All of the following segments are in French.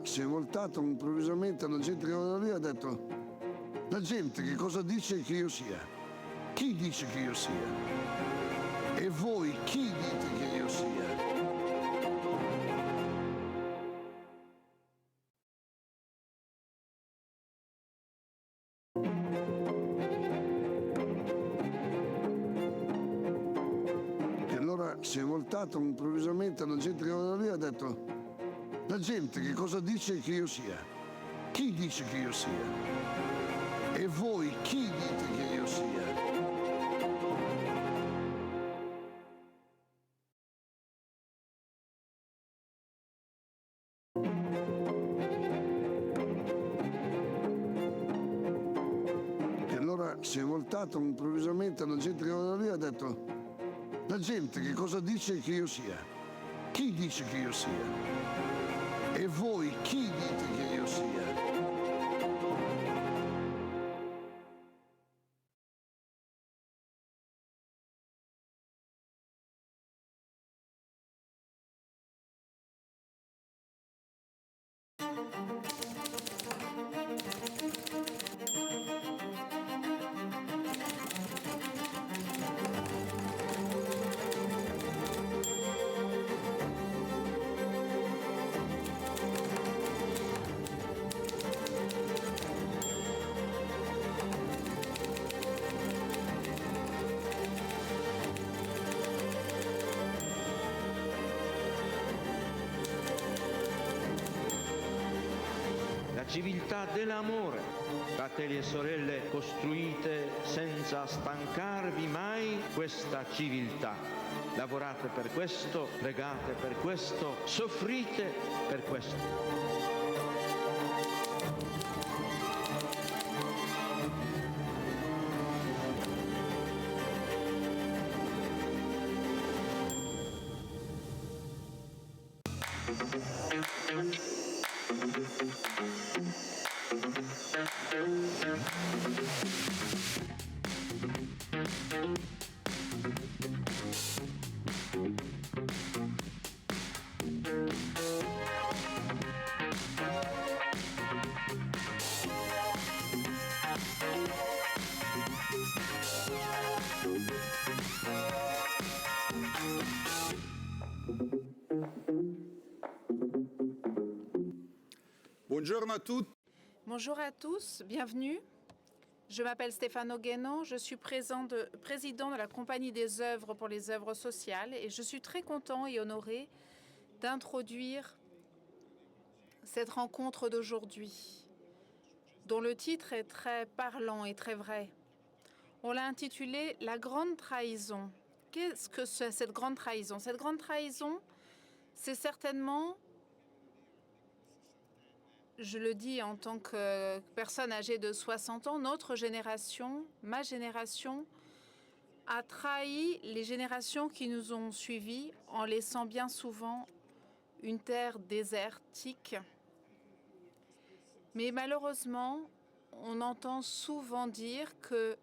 si è voltato improvvisamente alla gente che era lì e ha detto: la gente che cosa dice che io sia? Chi dice che io sia? E voi chi dite che io sia? E allora si è voltato improvvisamente alla gente che era lì e ha detto: la gente che cosa dice che io sia? Chi dice che io sia? E voi chi dite che io sia? E allora si è voltato improvvisamente alla gente che era lì e ha detto: la gente che cosa dice che io sia? Chi dice che io sia? E voi chi dite che io sia? Civiltà dell'amore, fratelli e sorelle, costruite senza stancarvi mai questa civiltà. Lavorate per questo, pregate per questo, soffrite per questo. Buongiorno a tutti. Bonjour à tous, bienvenue. Je m'appelle Stefano Guénon, je suis président de la Compagnie des œuvres pour les œuvres sociales et je suis très content et honoré d'introduire cette rencontre d'aujourd'hui, dont le titre est très parlant et très vrai. On l'a intitulé « La grande trahison ». Qu'est-ce que c'est cette grande trahison? Cette grande trahison, c'est certainement, je le dis en tant que personne âgée de 60 ans, notre génération, ma génération, a trahi les générations qui nous ont suivis en laissant bien souvent une terre désertique. Mais malheureusement, on entend souvent dire que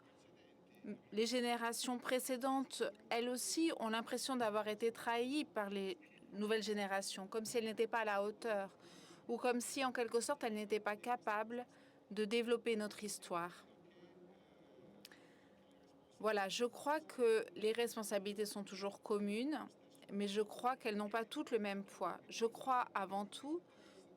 les générations précédentes, elles aussi, ont l'impression d'avoir été trahies par les nouvelles générations, comme si elles n'étaient pas à la hauteur, ou comme si, en quelque sorte, elles n'étaient pas capables de développer notre histoire. Voilà, je crois que les responsabilités sont toujours communes, mais je crois qu'elles n'ont pas toutes le même poids. Je crois avant tout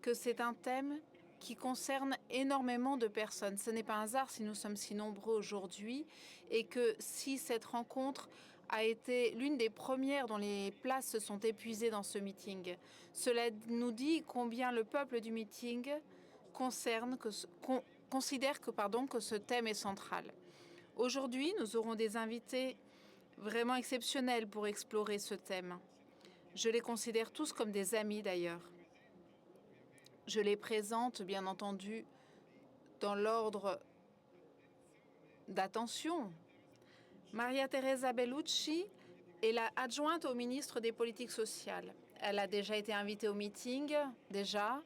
que c'est un thème qui concerne énormément de personnes. Ce n'est pas un hasard si nous sommes si nombreux aujourd'hui et que si cette rencontre a été l'une des premières dont les places se sont épuisées dans ce meeting. Cela nous dit combien le peuple du meeting considère que ce thème est central. Aujourd'hui, nous aurons des invités vraiment exceptionnels pour explorer ce thème. Je les considère tous comme des amis d'ailleurs. Je les présente, bien entendu, dans l'ordre d'attention. Maria Teresa Bellucci est la adjointe au ministre des Politiques sociales. Elle a déjà été invitée au meeting, déjà.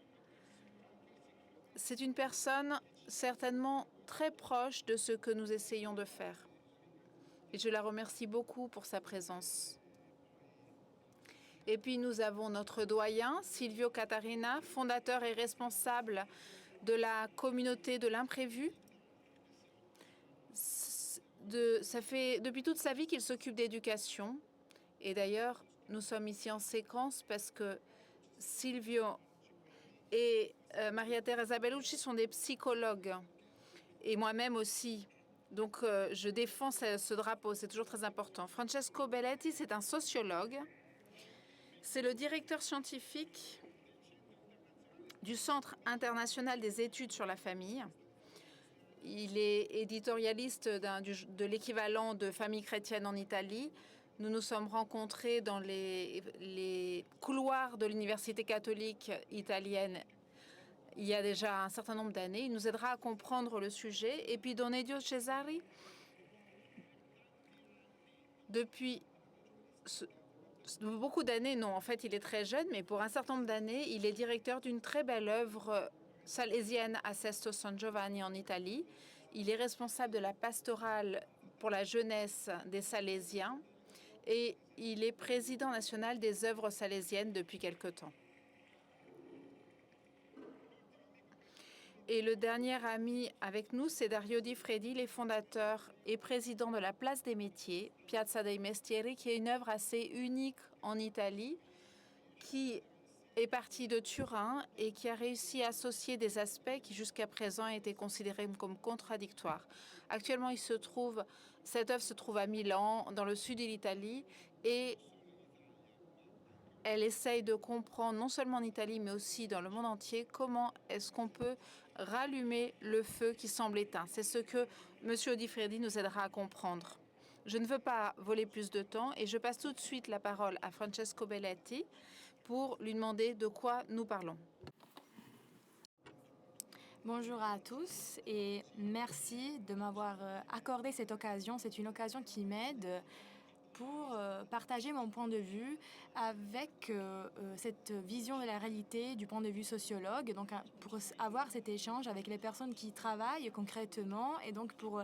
C'est une personne certainement très proche de ce que nous essayons de faire. Et je la remercie beaucoup pour sa présence. Et puis nous avons notre doyen, Silvio Catarina, fondateur et responsable de la communauté de l'imprévu. Ça fait depuis toute sa vie qu'il s'occupe d'éducation. Et d'ailleurs, nous sommes ici en séquence parce que Silvio et Maria Teresa Bellucci sont des psychologues. Et moi-même aussi. Donc, je défends ce drapeau, c'est toujours très important. Francesco Belletti, c'est un sociologue. C'est le directeur scientifique du Centre international des études sur la famille. Il est éditorialiste de l'équivalent de Famille chrétienne en Italie. Nous nous sommes rencontrés dans les couloirs de l'université catholique italienne il y a déjà un certain nombre d'années. Il nous aidera à comprendre le sujet. Et puis Don Edio Cesari, depuis beaucoup d'années, non, en fait, il est très jeune, mais pour un certain nombre d'années, il est directeur d'une très belle œuvre salésienne à Sesto San Giovanni en Italie. Il est responsable de la pastorale pour la jeunesse des Salésiens et il est président national des œuvres salésiennes depuis quelque temps. Et le dernier ami avec nous, c'est Dario Di Fredi, les fondateurs et président de la Place des Métiers, Piazza dei Mestieri, qui est une œuvre assez unique en Italie, qui est partie de Turin et qui a réussi à associer des aspects qui jusqu'à présent étaient considérés comme contradictoires. Actuellement, cette œuvre se trouve à Milan, dans le sud de l'Italie, et elle essaye de comprendre, non seulement en Italie, mais aussi dans le monde entier, comment est-ce qu'on peut rallumer le feu qui semble éteint. C'est ce que M. Di Fredi nous aidera à comprendre. Je ne veux pas voler plus de temps et je passe tout de suite la parole à Francesco Belletti pour lui demander de quoi nous parlons. Bonjour à tous et merci de m'avoir accordé cette occasion. C'est une occasion qui m'aide pour partager mon point de vue avec cette vision de la réalité du point de vue sociologue, donc pour avoir cet échange avec les personnes qui travaillent concrètement et donc pour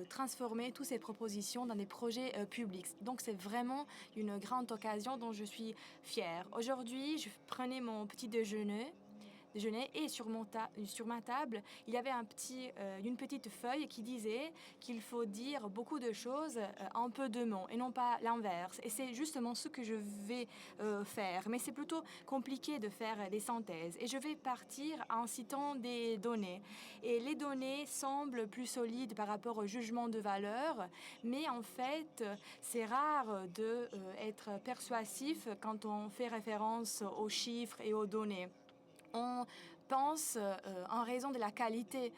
transformer toutes ces propositions dans des projets publics. Donc c'est vraiment une grande occasion dont je suis fière. Aujourd'hui, je prenais mon petit déjeuner et sur ma table, il y avait une petite feuille qui disait qu'il faut dire beaucoup de choses en peu de mots et non pas l'inverse. Et c'est justement ce que je vais faire. Mais c'est plutôt compliqué de faire des synthèses. Et je vais partir en citant des données. Et les données semblent plus solides par rapport au jugement de valeur, mais en fait, c'est rare d'être persuasif quand on fait référence aux chiffres et aux données. On pense en raison de la qualité.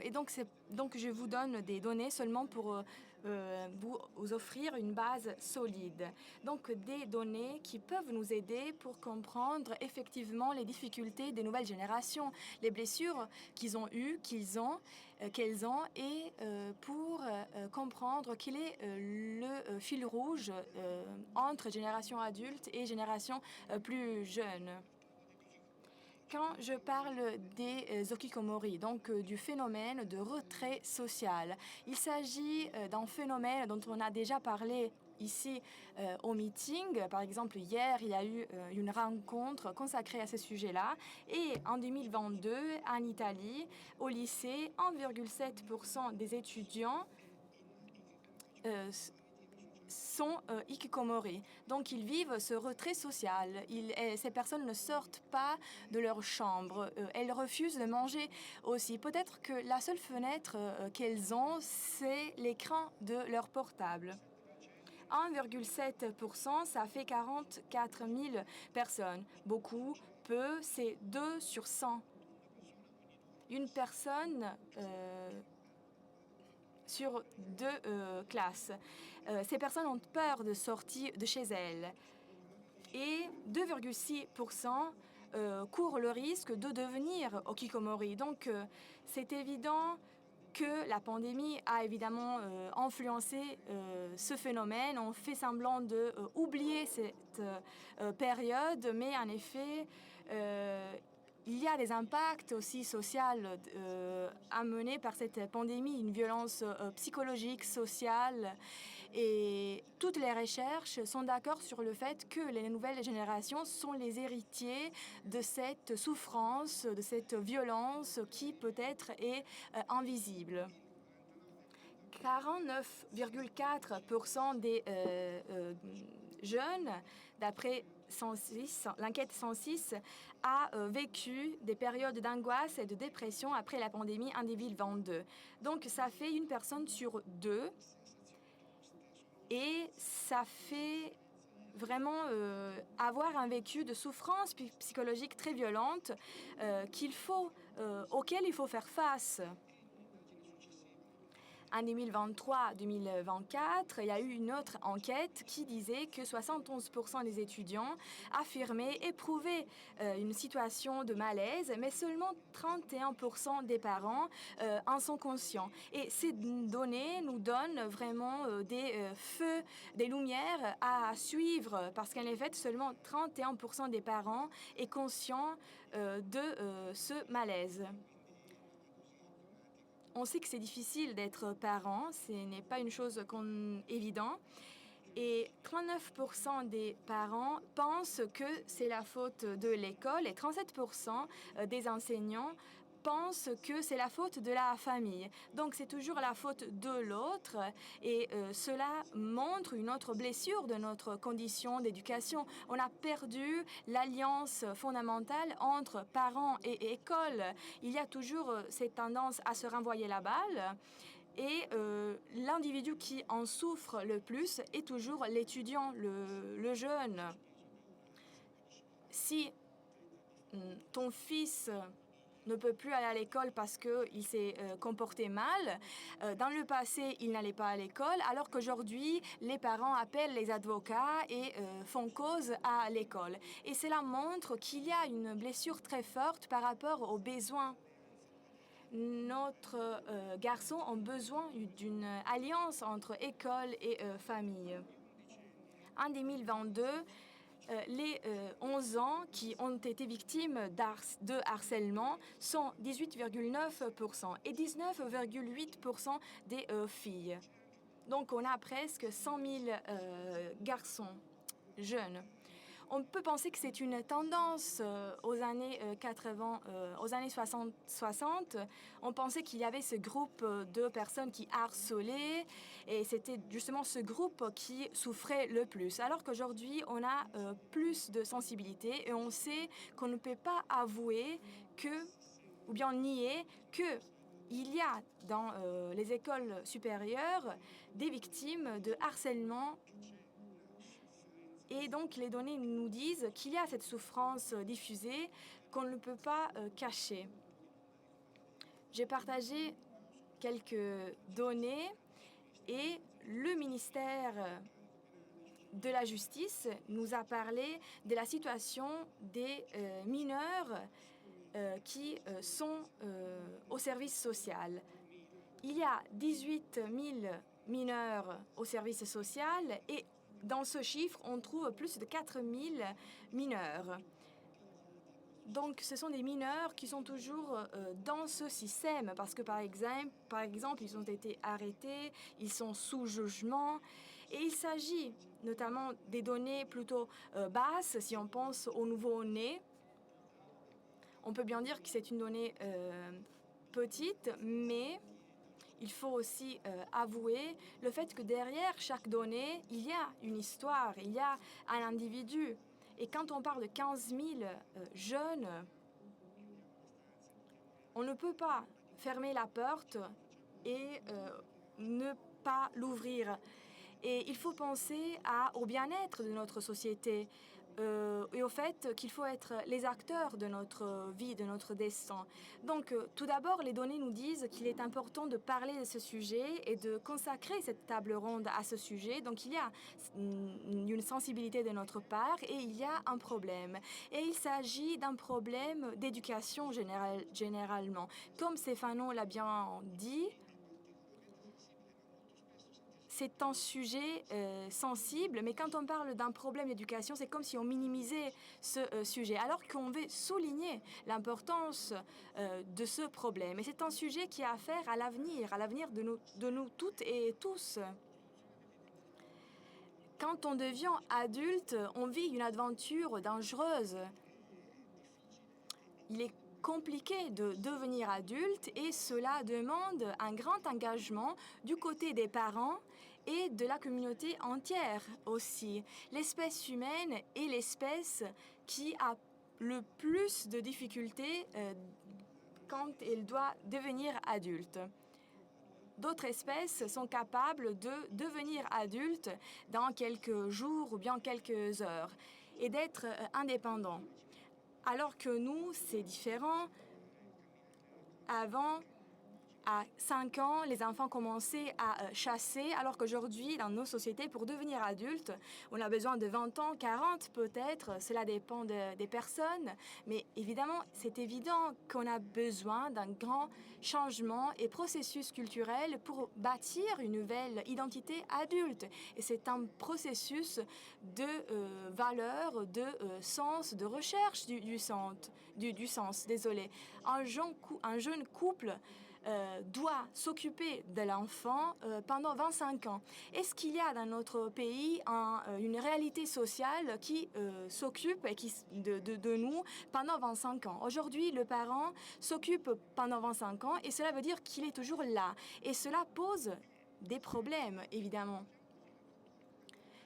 Et donc je vous donne des données seulement pour vous offrir une base solide. Donc des données qui peuvent nous aider pour comprendre effectivement les difficultés des nouvelles générations, les blessures qu'ils ont eues, qu'elles ont, et pour comprendre quel est le fil rouge entre génération adulte et génération plus jeune. Quand je parle des hikikomori, donc du phénomène de retrait social, il s'agit d'un phénomène dont on a déjà parlé ici au meeting. Par exemple, hier, il y a eu une rencontre consacrée à ce sujet-là. Et en 2022, en Italie, au lycée, 1,7% des étudiants sont hikikomori. Donc, ils vivent ce retrait social. Ces personnes ne sortent pas de leur chambre. Elles refusent de manger aussi. Peut-être que la seule fenêtre qu'elles ont, c'est l'écran de leur portable. 1,7%, ça fait 44 000 personnes. Beaucoup, peu, c'est 2 sur 100. Une personne sur 2 classes. Ces personnes ont peur de sortir de chez elles. Et 2,6% courent le risque de devenir hikikomori. Donc, c'est évident que la pandémie a évidemment influencé ce phénomène. On fait semblant d'oublier cette période, mais en effet, il y a des impacts aussi sociaux amenés par cette pandémie, une violence psychologique, sociale. Et toutes les recherches sont d'accord sur le fait que les nouvelles générations sont les héritiers de cette souffrance, de cette violence qui peut-être est invisible. 49,4% des jeunes, d'après l'enquête 106, a vécu des périodes d'angoisse et de dépression après la pandémie en 2022. Donc ça fait une personne sur deux et ça fait vraiment avoir un vécu de souffrance psychologique très violente auquel il faut faire face. En 2023-2024, il y a eu une autre enquête qui disait que 71% des étudiants affirmaient éprouver une situation de malaise, mais seulement 31% des parents en sont conscients. Et ces données nous donnent vraiment des lumières à suivre, parce qu'en effet, seulement 31% des parents est conscient de ce malaise. On sait que c'est difficile d'être parent, ce n'est pas une chose évidente. Et 39% des parents pensent que c'est la faute de l'école et 37% des enseignants pensent que c'est la faute de la famille. Donc c'est toujours la faute de l'autre et cela montre une autre blessure de notre condition d'éducation. On a perdu l'alliance fondamentale entre parents et école. Il y a toujours cette tendance à se renvoyer la balle. Et l'individu qui en souffre le plus est toujours l'étudiant, le jeune. Si ton fils ne peut plus aller à l'école parce qu'il s'est comporté mal. Dans le passé, il n'allait pas à l'école, alors qu'aujourd'hui, les parents appellent les avocats et font cause à l'école. Et cela montre qu'il y a une blessure très forte par rapport aux besoins. Notre garçons ont besoin d'une alliance entre école et famille. En 2022, les 11 ans qui ont été victimes de harcèlement sont 18,9% et 19,8% des filles. Donc on a presque 100 000 garçons jeunes. On peut penser que c'est une tendance aux années 80, aux années 60. On pensait qu'il y avait ce groupe de personnes qui harcelaient et c'était justement ce groupe qui souffrait le plus. Alors qu'aujourd'hui, on a plus de sensibilité et on sait qu'on ne peut pas avouer ou bien nier que il y a dans les écoles supérieures des victimes de harcèlement. Et donc, les données nous disent qu'il y a cette souffrance diffusée qu'on ne peut pas cacher. J'ai partagé quelques données et le ministère de la Justice nous a parlé de la situation des mineurs qui sont au service social. Il y a 18 000 mineurs au service social et dans ce chiffre, on trouve plus de 4 000 mineurs. Donc, ce sont des mineurs qui sont toujours dans ce système parce que, par exemple, ils ont été arrêtés, ils sont sous jugement. Et il s'agit notamment des données plutôt basses, si on pense aux nouveau-nés. On peut bien dire que c'est une donnée petite, mais il faut aussi avouer le fait que derrière chaque donnée, il y a une histoire, il y a un individu. Et quand on parle de 15 000 jeunes, on ne peut pas fermer la porte et ne pas l'ouvrir. Et il faut penser au bien-être de notre société et au fait qu'il faut être les acteurs de notre vie, de notre destin. Donc, tout d'abord, les données nous disent qu'il est important de parler de ce sujet et de consacrer cette table ronde à ce sujet. Donc, il y a une sensibilité de notre part et il y a un problème. Et il s'agit d'un problème d'éducation généralement. Comme Stéphano l'a bien dit, c'est un sujet sensible, mais quand on parle d'un problème d'éducation, c'est comme si on minimisait ce sujet, alors qu'on veut souligner l'importance de ce problème. Et c'est un sujet qui a affaire à l'avenir de nous toutes et tous. quand on devient adulte, on vit une aventure dangereuse. Il est compliqué de devenir adulte et cela demande un grand engagement du côté des parents et de la communauté entière aussi. L'espèce humaine est l'espèce qui a le plus de difficultés quand elle doit devenir adulte. D'autres espèces sont capables de devenir adultes dans quelques jours ou bien quelques heures et d'être indépendants. Alors que nous, c'est différent. Avant, à 5 ans, les enfants commençaient à chasser, alors qu'aujourd'hui, dans nos sociétés, pour devenir adulte, on a besoin de 20 ans, 40 peut-être, cela dépend des personnes. Mais évidemment, c'est évident qu'on a besoin d'un grand changement et processus culturel pour bâtir une nouvelle identité adulte. Et c'est un processus de valeur, de sens, de recherche du sens. Désolé. Un jeune couple doit s'occuper de l'enfant pendant 25 ans. Est-ce qu'il y a dans notre pays une réalité sociale qui s'occupe de nous pendant 25 ans? Aujourd'hui, le parent s'occupe pendant 25 ans et cela veut dire qu'il est toujours là. Et cela pose des problèmes, évidemment.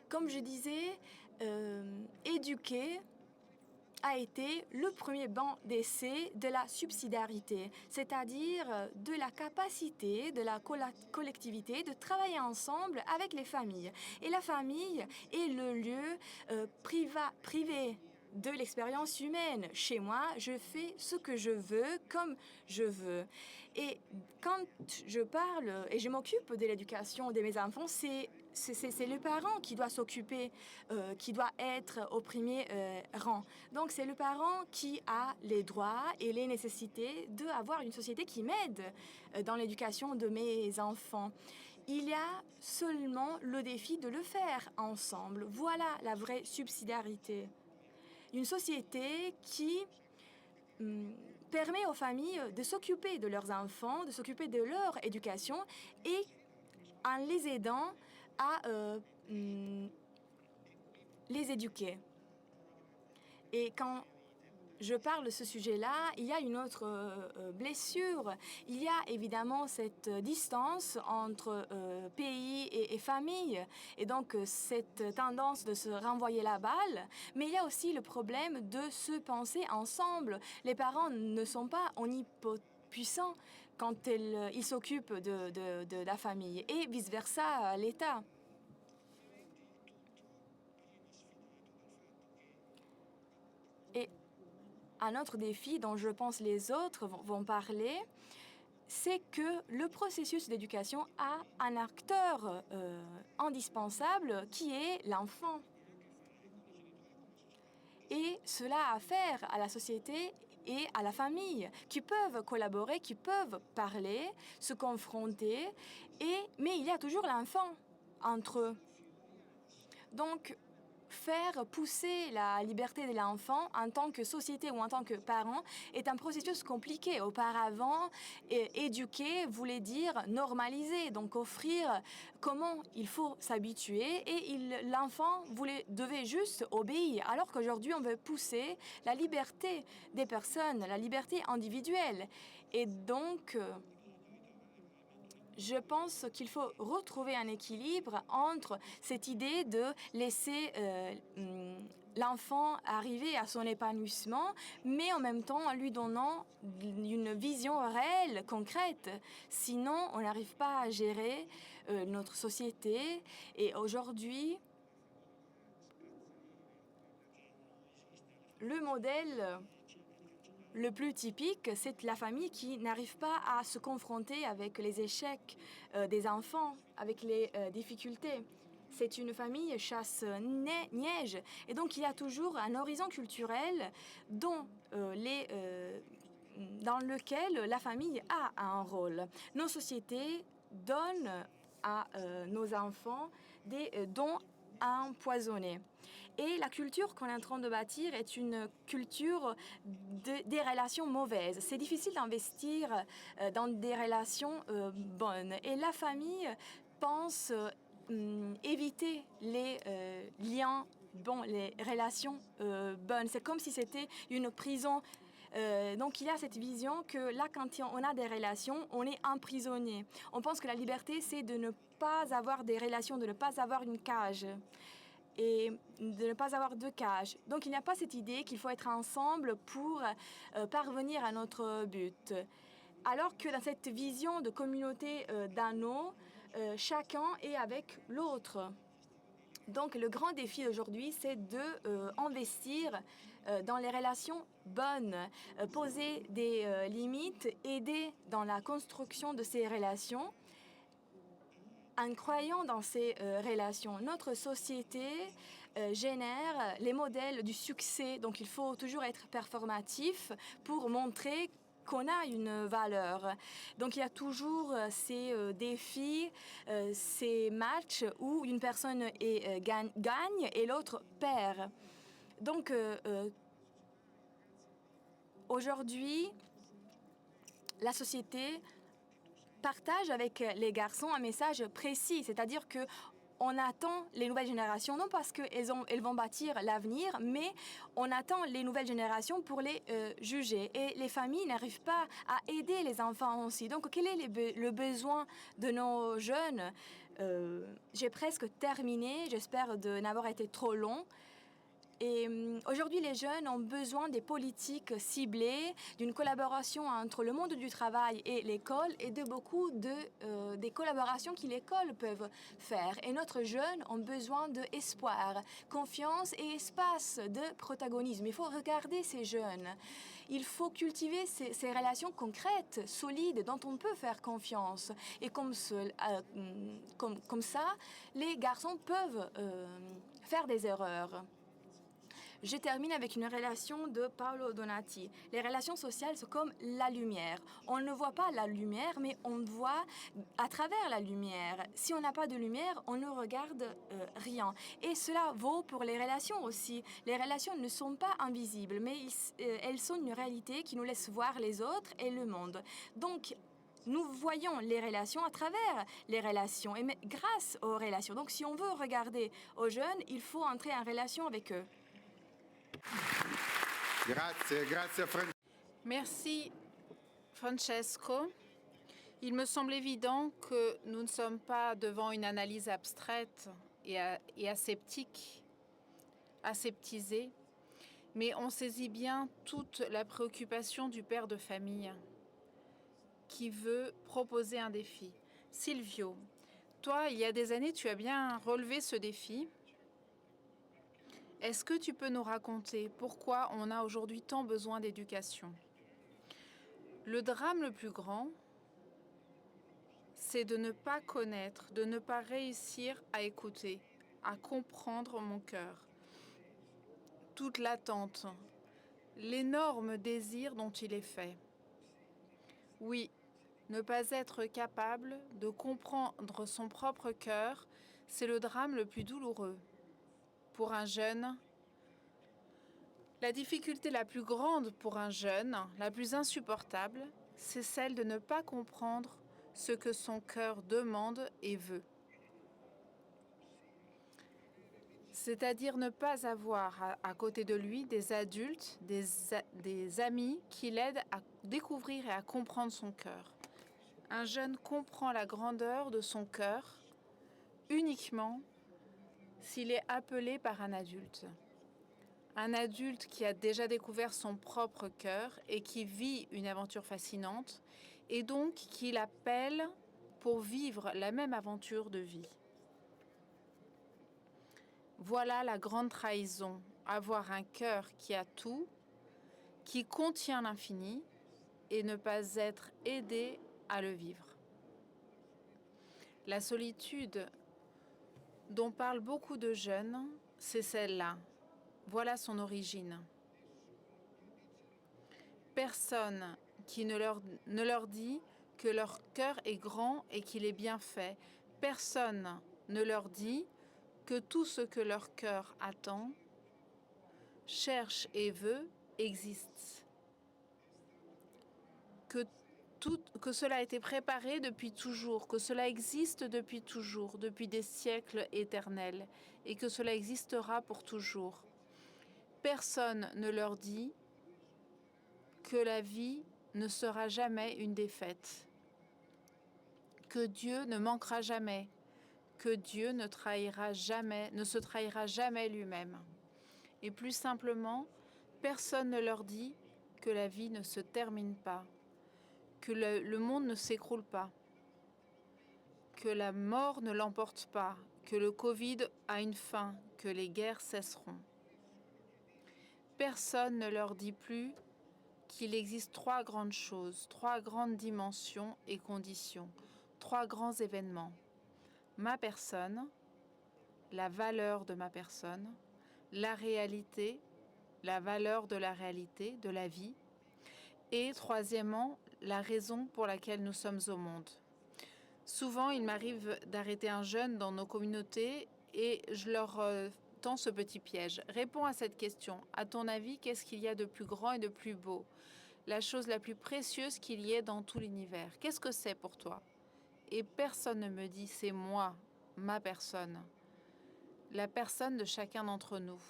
Comme je disais, éduquer a été le premier banc d'essai de la subsidiarité, c'est-à-dire de la capacité de la collectivité de travailler ensemble avec les familles. Et la famille est le lieu privé de l'expérience humaine. Chez moi, je fais ce que je veux, comme je veux. Et quand je parle et je m'occupe de l'éducation de mes enfants, c'est le parent qui doit s'occuper, qui doit être au premier rang. Donc c'est le parent qui a les droits et les nécessités d'avoir une société qui m'aide dans l'éducation de mes enfants. Il y a seulement le défi de le faire ensemble. Voilà la vraie subsidiarité. Une société qui permet aux familles de s'occuper de leurs enfants, de s'occuper de leur éducation et en les aidant à les éduquer. Et quand je parle de ce sujet-là, il y a une autre blessure. Il y a évidemment cette distance entre pays et famille, et donc cette tendance de se renvoyer la balle. Mais il y a aussi le problème de se penser ensemble. Les parents ne sont pas omnipuissants quand ils s'occupent de la famille, et vice-versa l'État. Et un autre défi dont je pense les autres vont parler, c'est que le processus d'éducation a un acteur indispensable qui est l'enfant. Et cela a affaire à la société et à la famille, qui peuvent collaborer, qui peuvent parler, se confronter, mais il y a toujours l'enfant entre eux. Donc, faire pousser la liberté de l'enfant en tant que société ou en tant que parent est un processus compliqué. Auparavant, éduquer voulait dire normaliser, donc offrir comment il faut s'habituer, et l'enfant devait juste obéir, alors qu'aujourd'hui on veut pousser la liberté des personnes, la liberté individuelle. Et donc, je pense qu'il faut retrouver un équilibre entre cette idée de laisser l'enfant arriver à son épanouissement, mais en même temps en lui donnant une vision réelle, concrète. Sinon, on n'arrive pas à gérer notre société. Et aujourd'hui, le modèle le plus typique, c'est la famille qui n'arrive pas à se confronter avec les échecs des enfants, avec les difficultés. C'est une famille chasse-neige. Et donc, il y a toujours un horizon culturel dans lequel la famille a un rôle. Nos sociétés donnent à nos enfants des dons empoisonnés. Et la culture qu'on est en train de bâtir est une culture des relations mauvaises. C'est difficile d'investir dans des relations bonnes. Et la famille pense éviter les liens bons, les relations bonnes. C'est comme si c'était une prison. Donc il y a cette vision que là, quand on a des relations, on est emprisonné. On pense que la liberté, c'est de ne pas avoir des relations, de ne pas avoir une cage et de ne pas avoir de cage. Donc il n'y a pas cette idée qu'il faut être ensemble pour parvenir à notre but. Alors que dans cette vision de communauté d'anneaux, chacun est avec l'autre. Donc le grand défi aujourd'hui, c'est de investir dans les relations bonnes, poser des limites, aider dans la construction de ces relations. En croyant dans ces relations, notre société génère les modèles du succès. Donc il faut toujours être performatif pour montrer qu'on a une valeur. Donc il y a toujours ces défis, ces matchs où une personne gagne et l'autre perd. Donc aujourd'hui, la société partage avec les garçons un message précis, c'est-à-dire que on attend les nouvelles générations, non parce qu'elles vont bâtir l'avenir, mais on attend les nouvelles générations pour les juger. Et les familles n'arrivent pas à aider les enfants aussi. Donc, quel est le besoin de nos jeunes? J'ai presque terminé, j'espère de n'avoir été trop long. Et aujourd'hui, les jeunes ont besoin des politiques ciblées, d'une collaboration entre le monde du travail et l'école et de beaucoup des collaborations que l'école peut faire. Et notre jeunes ont besoin d'espoir, confiance et espace de protagonisme. Il faut regarder ces jeunes. Il faut cultiver ces relations concrètes, solides, dont on peut faire confiance. Et comme ça, les garçons peuvent faire des erreurs. Je termine avec une relation de Paolo Donati. Les relations sociales sont comme la lumière. On ne voit pas la lumière, mais on voit à travers la lumière. Si on n'a pas de lumière, on ne regarde rien. Et cela vaut pour les relations aussi. Les relations ne sont pas invisibles, mais elles sont une réalité qui nous laisse voir les autres et le monde. Donc, nous voyons les relations à travers les relations, et grâce aux relations. Donc, si on veut regarder aux jeunes, il faut entrer en relation avec eux. Merci Francesco. Il me semble évident que nous ne sommes pas devant une analyse abstraite et aseptique, aseptisée, mais on saisit bien toute la préoccupation du père de famille qui veut proposer un défi. Silvio, toi, il y a des années, tu as bien relevé ce défi. Est-ce que tu peux nous raconter pourquoi on a aujourd'hui tant besoin d'éducation? Le drame le plus grand, c'est de ne pas connaître, de ne pas réussir à écouter, à comprendre mon cœur. Toute l'attente, l'énorme désir dont il est fait. Oui, ne pas être capable de comprendre son propre cœur, c'est le drame le plus douloureux. Pour un jeune, la difficulté la plus grande pour un jeune, la plus insupportable, c'est celle de ne pas comprendre ce que son cœur demande et veut. C'est-à-dire ne pas avoir à côté de lui des adultes, des amis qui l'aident à découvrir et à comprendre son cœur. Un jeune comprend la grandeur de son cœur uniquement s'il est appelé par un adulte. Un adulte qui a déjà découvert son propre cœur et qui vit une aventure fascinante et donc qui l'appelle pour vivre la même aventure de vie. Voilà la grande trahison, avoir un cœur qui a tout, qui contient l'infini et ne pas être aidé à le vivre. La solitude dont parlent beaucoup de jeunes, c'est celle-là. Voilà son origine. Personne qui ne leur dit que leur cœur est grand et qu'il est bien fait. Personne ne leur dit que tout ce que leur cœur attend, cherche et veut existe. Que que cela a été préparé depuis toujours, que cela existe depuis toujours, depuis des siècles éternels, et que cela existera pour toujours. Personne ne leur dit que la vie ne sera jamais une défaite, que Dieu ne manquera jamais, que Dieu ne se trahira jamais lui-même. Et plus simplement, personne ne leur dit que la vie ne se termine pas, que le monde ne s'écroule pas, que la mort ne l'emporte pas, que le Covid a une fin, que les guerres cesseront. Personne ne leur dit plus qu'il existe 3 grandes choses, 3 grandes dimensions et conditions, 3 grands événements. Ma personne, la valeur de ma personne, la réalité, la valeur de la réalité, de la vie, et troisièmement, la raison pour laquelle nous sommes au monde. Souvent, il m'arrive d'arrêter un jeune dans nos communautés et je leur tends ce petit piège. Réponds à cette question. À ton avis, qu'est-ce qu'il y a de plus grand et de plus beau? La chose la plus précieuse qu'il y ait dans tout l'univers. Qu'est-ce que c'est pour toi? Et personne ne me dit, c'est moi, ma personne, la personne de chacun d'entre nous.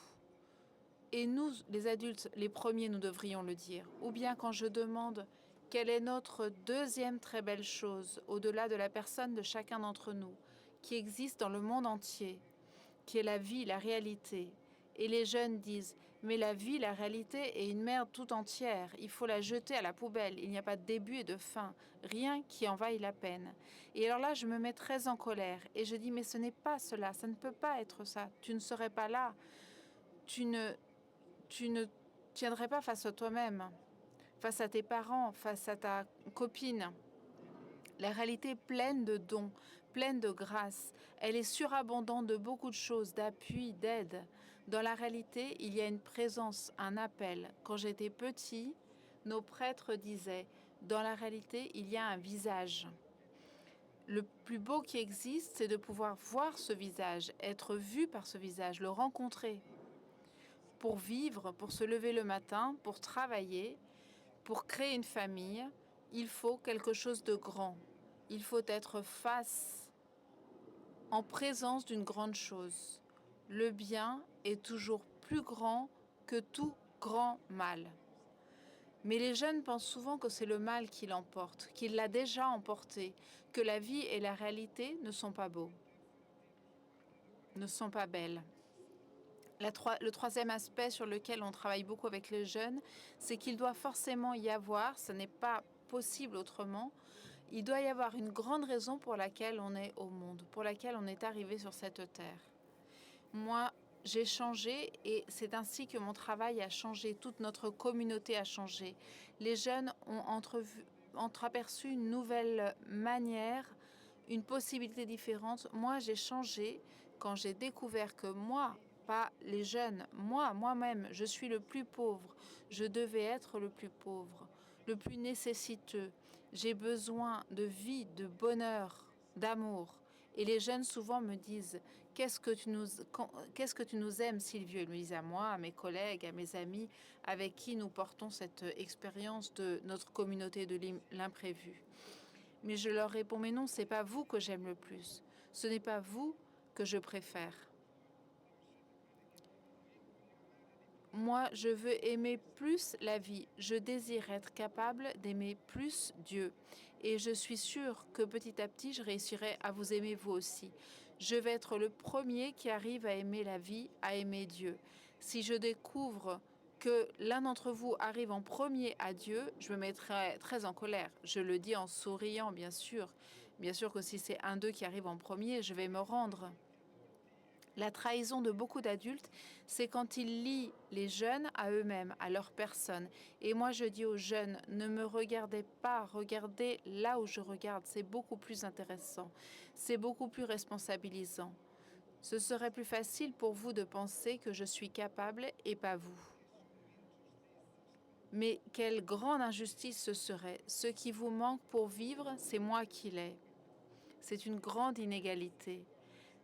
Et nous, les adultes, les premiers, nous devrions le dire. Ou bien quand je demande quelle est notre deuxième très belle chose, au-delà de la personne de chacun d'entre nous, qui existe dans le monde entier, qui est la vie, la réalité. Et les jeunes disent, mais la vie, la réalité est une merde tout entière, il faut la jeter à la poubelle, il n'y a pas de début et de fin, rien qui en vaille la peine. Et alors là, je me mets très en colère et je dis, mais ce n'est pas cela, ça ne peut pas être ça, tu ne serais pas là, tu ne tiendrais pas face à toi-même, face à tes parents, face à ta copine. La réalité est pleine de dons, pleine de grâce. Elle est surabondante de beaucoup de choses, d'appui, d'aide. Dans la réalité, il y a une présence, un appel. Quand j'étais petit, nos prêtres disaient, dans la réalité, il y a un visage. Le plus beau qui existe, c'est de pouvoir voir ce visage, être vu par ce visage, le rencontrer. Pour vivre, pour se lever le matin, pour travailler, pour créer une famille, il faut quelque chose de grand. Il faut être en présence d'une grande chose. Le bien est toujours plus grand que tout grand mal. Mais les jeunes pensent souvent que c'est le mal qui l'emporte, qu'il l'a déjà emporté, que la vie et la réalité ne sont pas beaux, ne sont pas belles. Le troisième aspect sur lequel on travaille beaucoup avec les jeunes, c'est qu'il doit forcément y avoir, ce n'est pas possible autrement, il doit y avoir une grande raison pour laquelle on est au monde, pour laquelle on est arrivé sur cette terre. Moi, j'ai changé et c'est ainsi que mon travail a changé, toute notre communauté a changé. Les jeunes ont entreaperçu une nouvelle manière, une possibilité différente. Moi, j'ai changé quand j'ai découvert que moi, pas les jeunes, moi-même, je suis le plus pauvre. Je devais être le plus pauvre, le plus nécessiteux. J'ai besoin de vie, de bonheur, d'amour. Et les jeunes souvent me disent « Qu'est-ce que tu nous aimes, Silvieux ?» Ils me disent à moi, à mes collègues, à mes amis, avec qui nous portons cette expérience de notre communauté de l'imprévu. Mais je leur réponds « Mais non, c'est pas vous que j'aime le plus. Ce n'est pas vous que je préfère. Moi, je veux aimer plus la vie. Je désire être capable d'aimer plus Dieu. Et je suis sûre que petit à petit, je réussirai à vous aimer vous aussi. Je vais être le premier qui arrive à aimer la vie, à aimer Dieu. Si je découvre que l'un d'entre vous arrive en premier à Dieu, je me mettrai très en colère. Je le dis en souriant, bien sûr. Bien sûr que si c'est un d'eux qui arrive en premier, je vais me rendre. La trahison de beaucoup d'adultes, c'est quand ils lient les jeunes à eux-mêmes, à leur personne. Et moi, je dis aux jeunes, ne me regardez pas, regardez là où je regarde. C'est beaucoup plus intéressant, c'est beaucoup plus responsabilisant. Ce serait plus facile pour vous de penser que je suis capable et pas vous. Mais quelle grande injustice ce serait. Ce qui vous manque pour vivre, c'est moi qui l'ai. C'est une grande inégalité.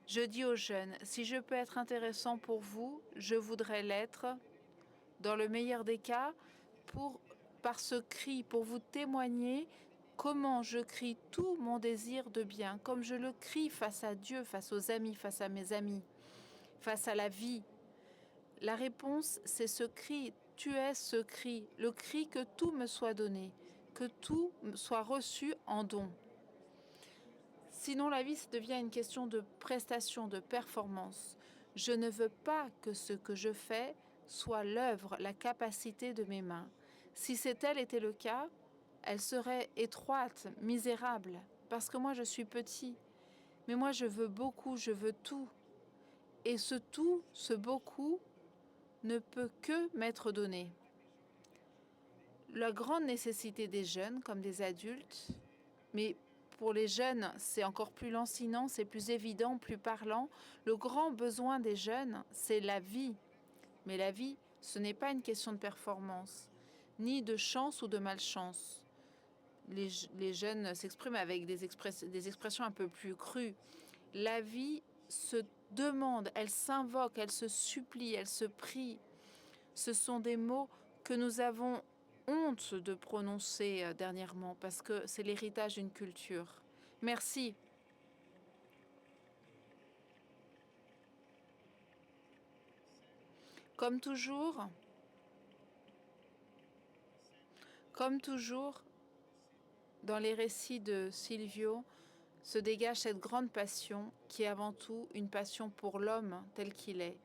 Je dis aux jeunes, si je peux être intéressant pour vous, je voudrais l'être, dans le meilleur des cas, par ce cri, pour vous témoigner comment je crie tout mon désir de bien, comme je le crie face à Dieu, face aux amis, face à mes amis, face à la vie. La réponse, c'est ce cri. Tu es ce cri, le cri que tout me soit donné, que tout soit reçu en don. Sinon, la vie devient une question de prestation, de performance. Je ne veux pas que ce que je fais soit l'œuvre, la capacité de mes mains. Si tel était le cas, elle serait étroite, misérable, parce que moi je suis petit. Mais moi je veux beaucoup, je veux tout. Et ce tout, ce beaucoup, ne peut que m'être donné. La grande nécessité des jeunes comme des adultes, mais pour les jeunes, c'est encore plus lancinant, c'est plus évident, plus parlant. Le grand besoin des jeunes, c'est la vie. Mais la vie, ce n'est pas une question de performance, ni de chance ou de malchance. Les jeunes s'expriment avec des expressions un peu plus crues. La vie se demande, elle s'invoque, elle se supplie, elle se prie. Ce sont des mots que nous avons honte de prononcer dernièrement parce que c'est l'héritage d'une culture. Merci. Comme toujours, dans les récits de Silvio, se dégage cette grande passion qui est avant tout une passion pour l'homme tel qu'il est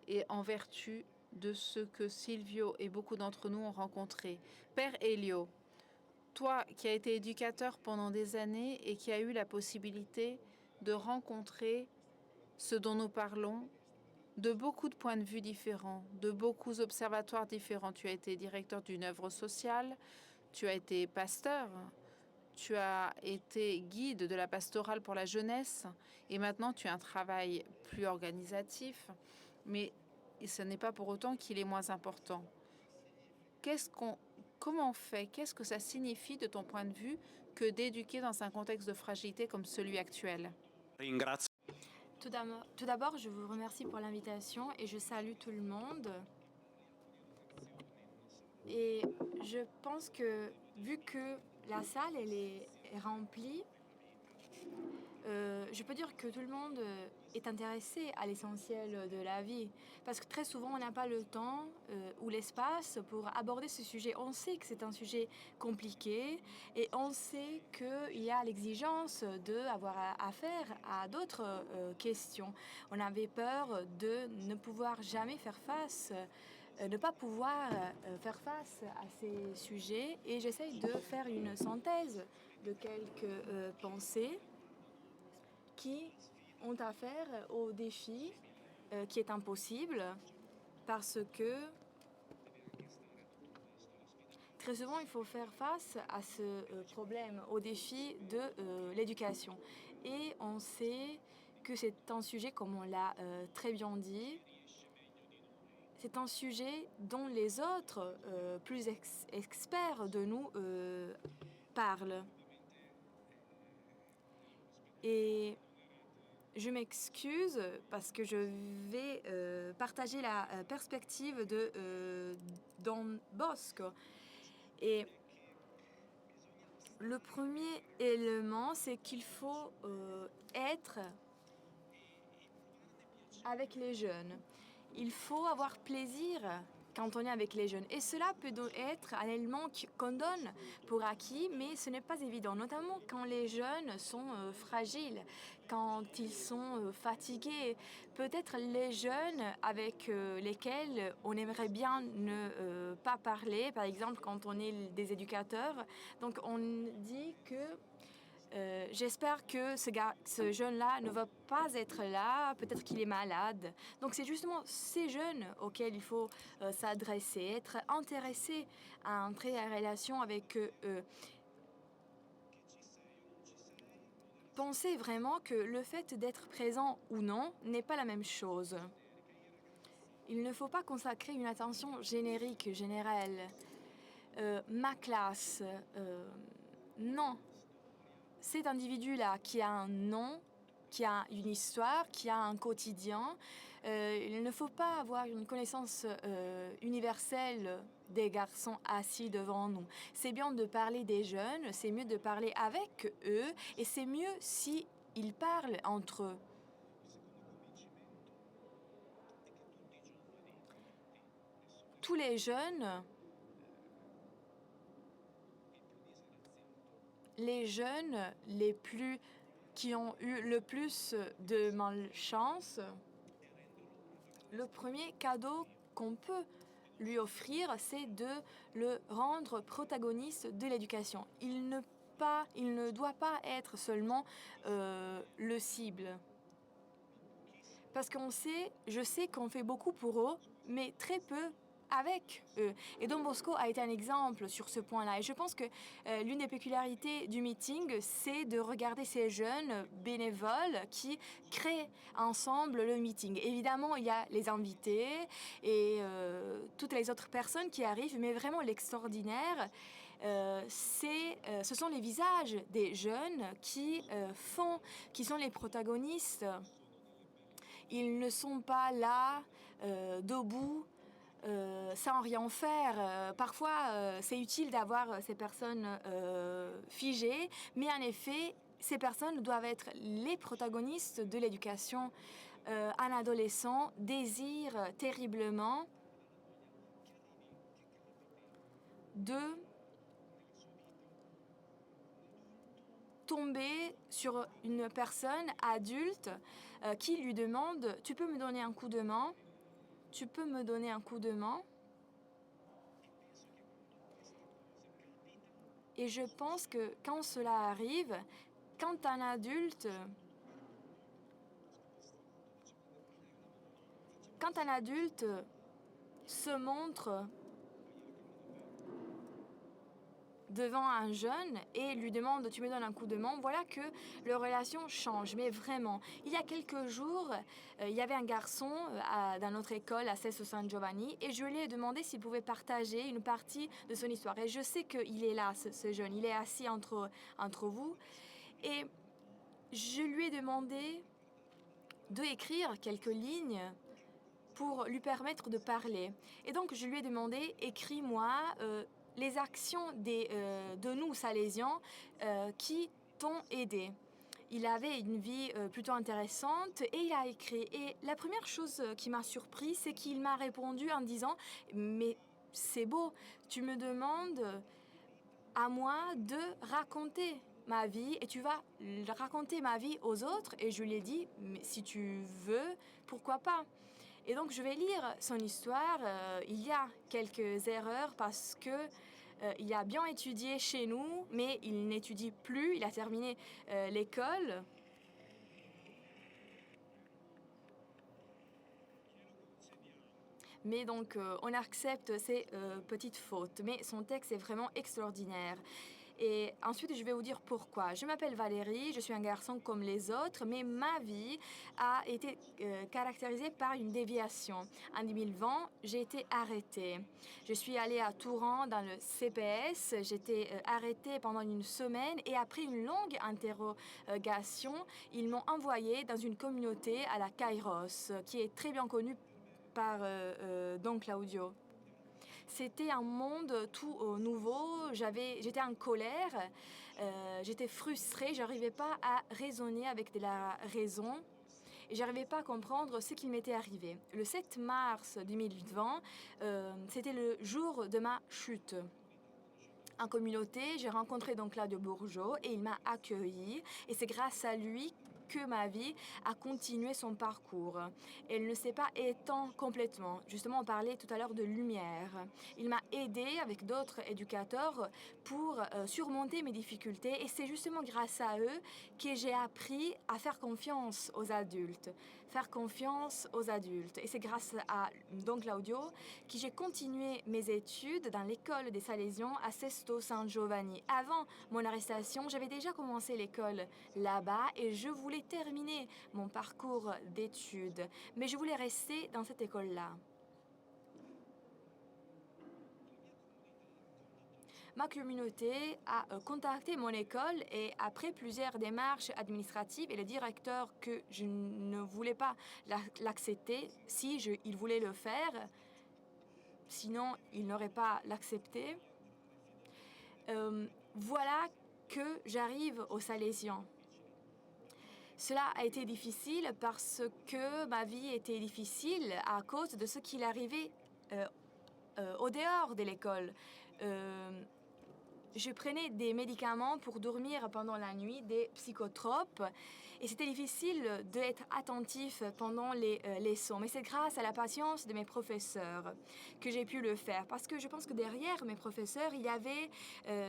et en vertu de ce que Silvio et beaucoup d'entre nous ont rencontré. Père Elio, toi qui as été éducateur pendant des années et qui as eu la possibilité de rencontrer ce dont nous parlons, de beaucoup de points de vue différents, de beaucoup d'observatoires différents. Tu as été directeur d'une œuvre sociale, tu as été pasteur, tu as été guide de la pastorale pour la jeunesse et maintenant tu as un travail plus organisatif, mais ce n'est pas pour autant qu'il est moins important. Comment on fait? Qu'est-ce que ça signifie de ton point de vue que d'éduquer dans un contexte de fragilité comme celui actuel? Tout d'abord, je vous remercie pour l'invitation et je salue tout le monde. Et je pense que vu que la salle elle est remplie, je peux dire que tout le monde est intéressé à l'essentiel de la vie. Parce que très souvent, on n'a pas le temps ou l'espace pour aborder ce sujet. On sait que c'est un sujet compliqué et on sait qu'il y a l'exigence d'avoir affaire à d'autres questions. On avait peur de ne pouvoir jamais faire face ne pas pouvoir faire face à ces sujets et j'essaye de faire une synthèse de quelques pensées qui ont affaire au défi qui est impossible parce que très souvent il faut faire face à ce problème, au défi de l'éducation. Et on sait que c'est un sujet, comme on l'a très bien dit, c'est un sujet dont les autres, plus experts de nous, parlent. Et je m'excuse parce que je vais partager la perspective de Don Bosco. Et le premier élément, c'est qu'il faut être avec les jeunes. Il faut avoir plaisir quand on est avec les jeunes. Et cela peut être un élément qu'on donne pour acquis, mais ce n'est pas évident, notamment quand les jeunes sont fragiles, quand ils sont fatigués. Peut-être les jeunes avec lesquels on aimerait bien ne pas parler, par exemple quand on est des éducateurs. Donc on dit que j'espère que ce jeune-là ne va pas être là, peut-être qu'il est malade. Donc c'est justement ces jeunes auxquels il faut s'adresser, être intéressé à entrer en relation avec eux. Pensez vraiment que le fait d'être présent ou non n'est pas la même chose. Il ne faut pas consacrer une attention générique, générale. Ma classe, non. Cet individu-là qui a un nom qui a une histoire, qui a un quotidien. Il ne faut pas avoir une connaissance universelle des garçons assis devant nous. C'est bien de parler des jeunes, c'est mieux de parler avec eux, et c'est mieux si ils parlent entre eux. Tous les jeunes, qui ont eu le plus de malchance, le premier cadeau qu'on peut lui offrir, c'est de le rendre protagoniste de l'éducation. Il ne doit pas être seulement le cible. Parce je sais qu'on fait beaucoup pour eux, mais très peu avec eux. Et Don Bosco a été un exemple sur ce point-là. Et je pense que l'une des peculiarités du meeting, c'est de regarder ces jeunes bénévoles qui créent ensemble le meeting. Évidemment, il y a les invités et toutes les autres personnes qui arrivent, mais vraiment l'extraordinaire, ce sont les visages des jeunes qui sont les protagonistes. Ils ne sont pas là, debout, sans rien faire. Parfois, c'est utile d'avoir ces personnes figées, mais en effet, ces personnes doivent être les protagonistes de l'éducation. Un adolescent désire terriblement de tomber sur une personne adulte qui lui demande « Tu peux me donner un coup de main ? Tu peux me donner un coup de main ?» Et je pense que quand cela arrive, quand un adulte se montre devant un jeune et lui demande « Tu me donnes un coup de main », voilà que leur relation change. Mais vraiment, il y a quelques jours, il y avait un garçon dans notre école à Sesto San Giovanni et je lui ai demandé s'il pouvait partager une partie de son histoire. Et je sais qu'il est là, ce jeune, il est assis entre vous. Et je lui ai demandé d'écrire quelques lignes pour lui permettre de parler. Et donc, je lui ai demandé « Écris-moi les actions de nous, Salésiens, qui t'ont aidé. » Il avait une vie plutôt intéressante et il a écrit. Et la première chose qui m'a surpris, c'est qu'il m'a répondu en disant « Mais c'est beau, tu me demandes à moi de raconter ma vie et tu vas raconter ma vie aux autres. » Et je lui ai dit « Mais si tu veux, pourquoi pas ?» Et donc, je vais lire son histoire. Il y a quelques erreurs parce que il a bien étudié chez nous, mais il n'étudie plus. Il a terminé l'école. Mais donc, on accepte ces petites fautes. Mais son texte est vraiment extraordinaire. Et ensuite, je vais vous dire pourquoi. Je m'appelle Valérie, je suis un garçon comme les autres, mais ma vie a été caractérisée par une déviation. En 2020, j'ai été arrêtée. Je suis allée à Touran dans le CPS. J'étais arrêtée pendant une semaine et après une longue interrogation, ils m'ont envoyée dans une communauté à la Kairos, qui est très bien connue par Don Claudio. C'était un monde tout nouveau, j'étais en colère, j'étais frustrée, je n'arrivais pas à raisonner avec de la raison et je n'arrivais pas à comprendre ce qui m'était arrivé. Le 7 mars 2020, c'était le jour de ma chute. En communauté, j'ai rencontré donc Claudio Bourgeot et il m'a accueilli et c'est grâce à lui que ma vie a continué son parcours. Elle ne s'est pas éteinte complètement. Justement, on parlait tout à l'heure de lumière. Il m'a aidé avec d'autres éducateurs pour surmonter mes difficultés et c'est justement grâce à eux que j'ai appris à faire confiance aux adultes. Faire confiance aux adultes. Et c'est grâce à Don Claudio que j'ai continué mes études dans l'école des Salésiens à Sesto San Giovanni. Avant mon arrestation, j'avais déjà commencé l'école là-bas et je voulais terminer mon parcours d'études. Mais je voulais rester dans cette école-là. ma communauté a contacté mon école et après plusieurs démarches administratives et le directeur que je ne voulais pas l'accepter il voulait le faire, sinon il n'aurait pas l'accepté. Voilà que j'arrive aux Salésiens. Cela a été difficile parce que ma vie était difficile à cause de ce qu'il arrivait au dehors de l'école. Je prenais des médicaments pour dormir pendant la nuit, des psychotropes, et c'était difficile d'être attentif pendant les leçons. Mais c'est grâce à la patience de mes professeurs que j'ai pu le faire, parce que je pense que derrière mes professeurs, il y avait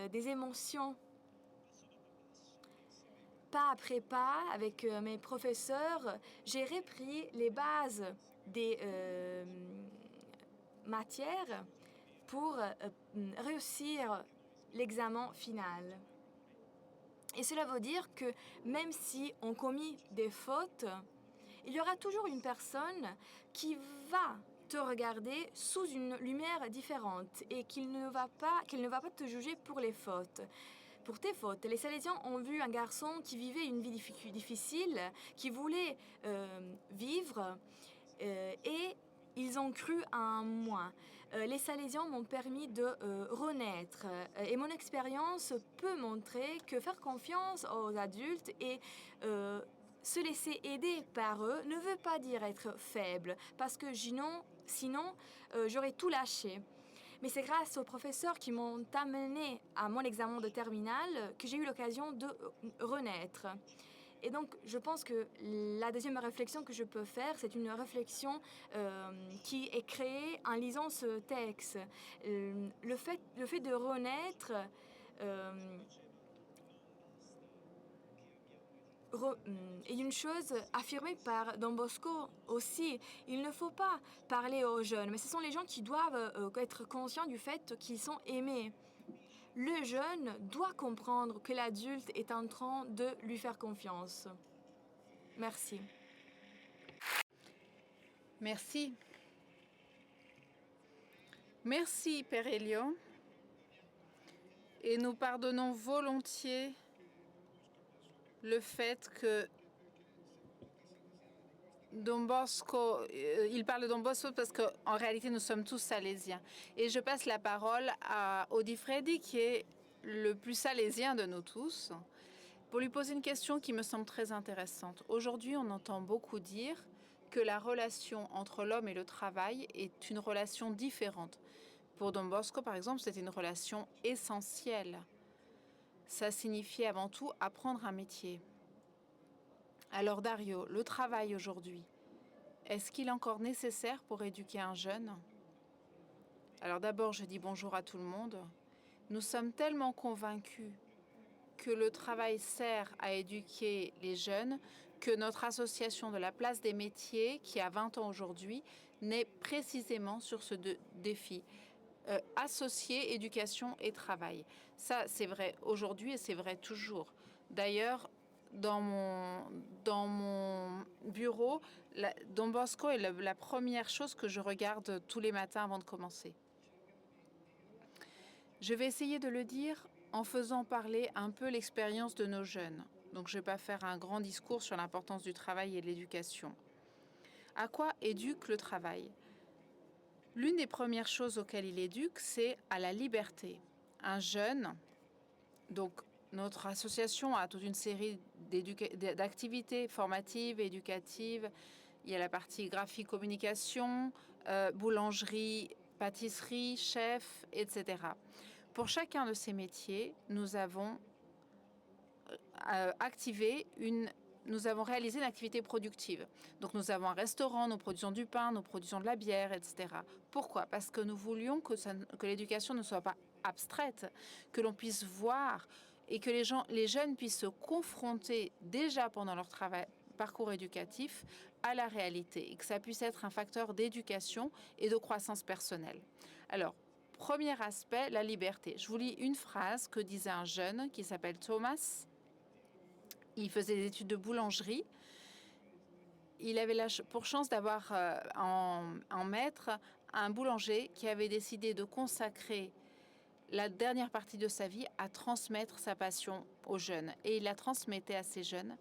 des émotions. Pas après pas, avec mes professeurs, j'ai repris les bases des matières pour réussir l'examen final. Et cela veut dire que même si on commet des fautes, il y aura toujours une personne qui va te regarder sous une lumière différente et qu'elle ne va pas te juger pour les fautes. Pour tes fautes, les Salésiens ont vu un garçon qui vivait une vie difficile, qui voulait vivre, et ils ont cru en moi. Les Salésiens m'ont permis de renaître. Et mon expérience peut montrer que faire confiance aux adultes et se laisser aider par eux ne veut pas dire être faible, parce que sinon j'aurais tout lâché. Mais c'est grâce aux professeurs qui m'ont amené à mon examen de terminale que j'ai eu l'occasion de renaître. Et donc, je pense que la deuxième réflexion que je peux faire, c'est une réflexion qui est créée en lisant ce texte. Le fait de renaître est une chose affirmée par Don Bosco aussi. Il ne faut pas parler aux jeunes, mais ce sont les gens qui doivent être conscients du fait qu'ils sont aimés. Le jeune doit comprendre que l'adulte est en train de lui faire confiance. Merci. Merci. Merci, Père Elio. Et nous pardonnons volontiers le fait que Don Bosco, il parle de Don Bosco parce qu'en réalité nous sommes tous salésiens. Et je passe la parole à Odi Freddy, qui est le plus salésien de nous tous, pour lui poser une question qui me semble très intéressante. Aujourd'hui, on entend beaucoup dire que la relation entre l'homme et le travail est une relation différente. Pour Don Bosco, par exemple, c'était une relation essentielle. Ça signifiait avant tout apprendre un métier. Alors Dario, le travail aujourd'hui, est-ce qu'il est encore nécessaire pour éduquer un jeune? Alors d'abord, je dis bonjour à tout le monde. Nous sommes tellement convaincus que le travail sert à éduquer les jeunes que notre association de la place des métiers, qui a 20 ans aujourd'hui, naît précisément sur ce défi. Associer éducation et travail. Ça, c'est vrai aujourd'hui et c'est vrai toujours. D'ailleurs, dans mon bureau, Don Bosco est la première chose que je regarde tous les matins avant de commencer. Je vais essayer de le dire en faisant parler un peu l'expérience de nos jeunes. Donc, je ne vais pas faire un grand discours sur l'importance du travail et de l'éducation. À quoi éduque le travail ? L'une des premières choses auxquelles il éduque, c'est à la liberté. Un jeune, donc notre association a toute une série d'activités formatives, éducatives. Il y a la partie graphie-communication, boulangerie, pâtisserie, chef, etc. Pour chacun de ces métiers, nous avons nous avons réalisé une activité productive. Donc nous avons un restaurant, nous produisons du pain, nous produisons de la bière, etc. Pourquoi? Parce que nous voulions que l'éducation ne soit pas abstraite, que l'on puisse voir et que les jeunes puissent se confronter déjà pendant leur parcours éducatif à la réalité et que ça puisse être un facteur d'éducation et de croissance personnelle. Alors, premier aspect, la liberté. Je vous lis une phrase que disait un jeune qui s'appelle Thomas. Il faisait des études de boulangerie. Il avait pour chance d'avoir en maître un boulanger qui avait décidé de consacrer la dernière partie de sa vie à transmettre sa passion aux jeunes. Et il la transmettait à ces jeunes,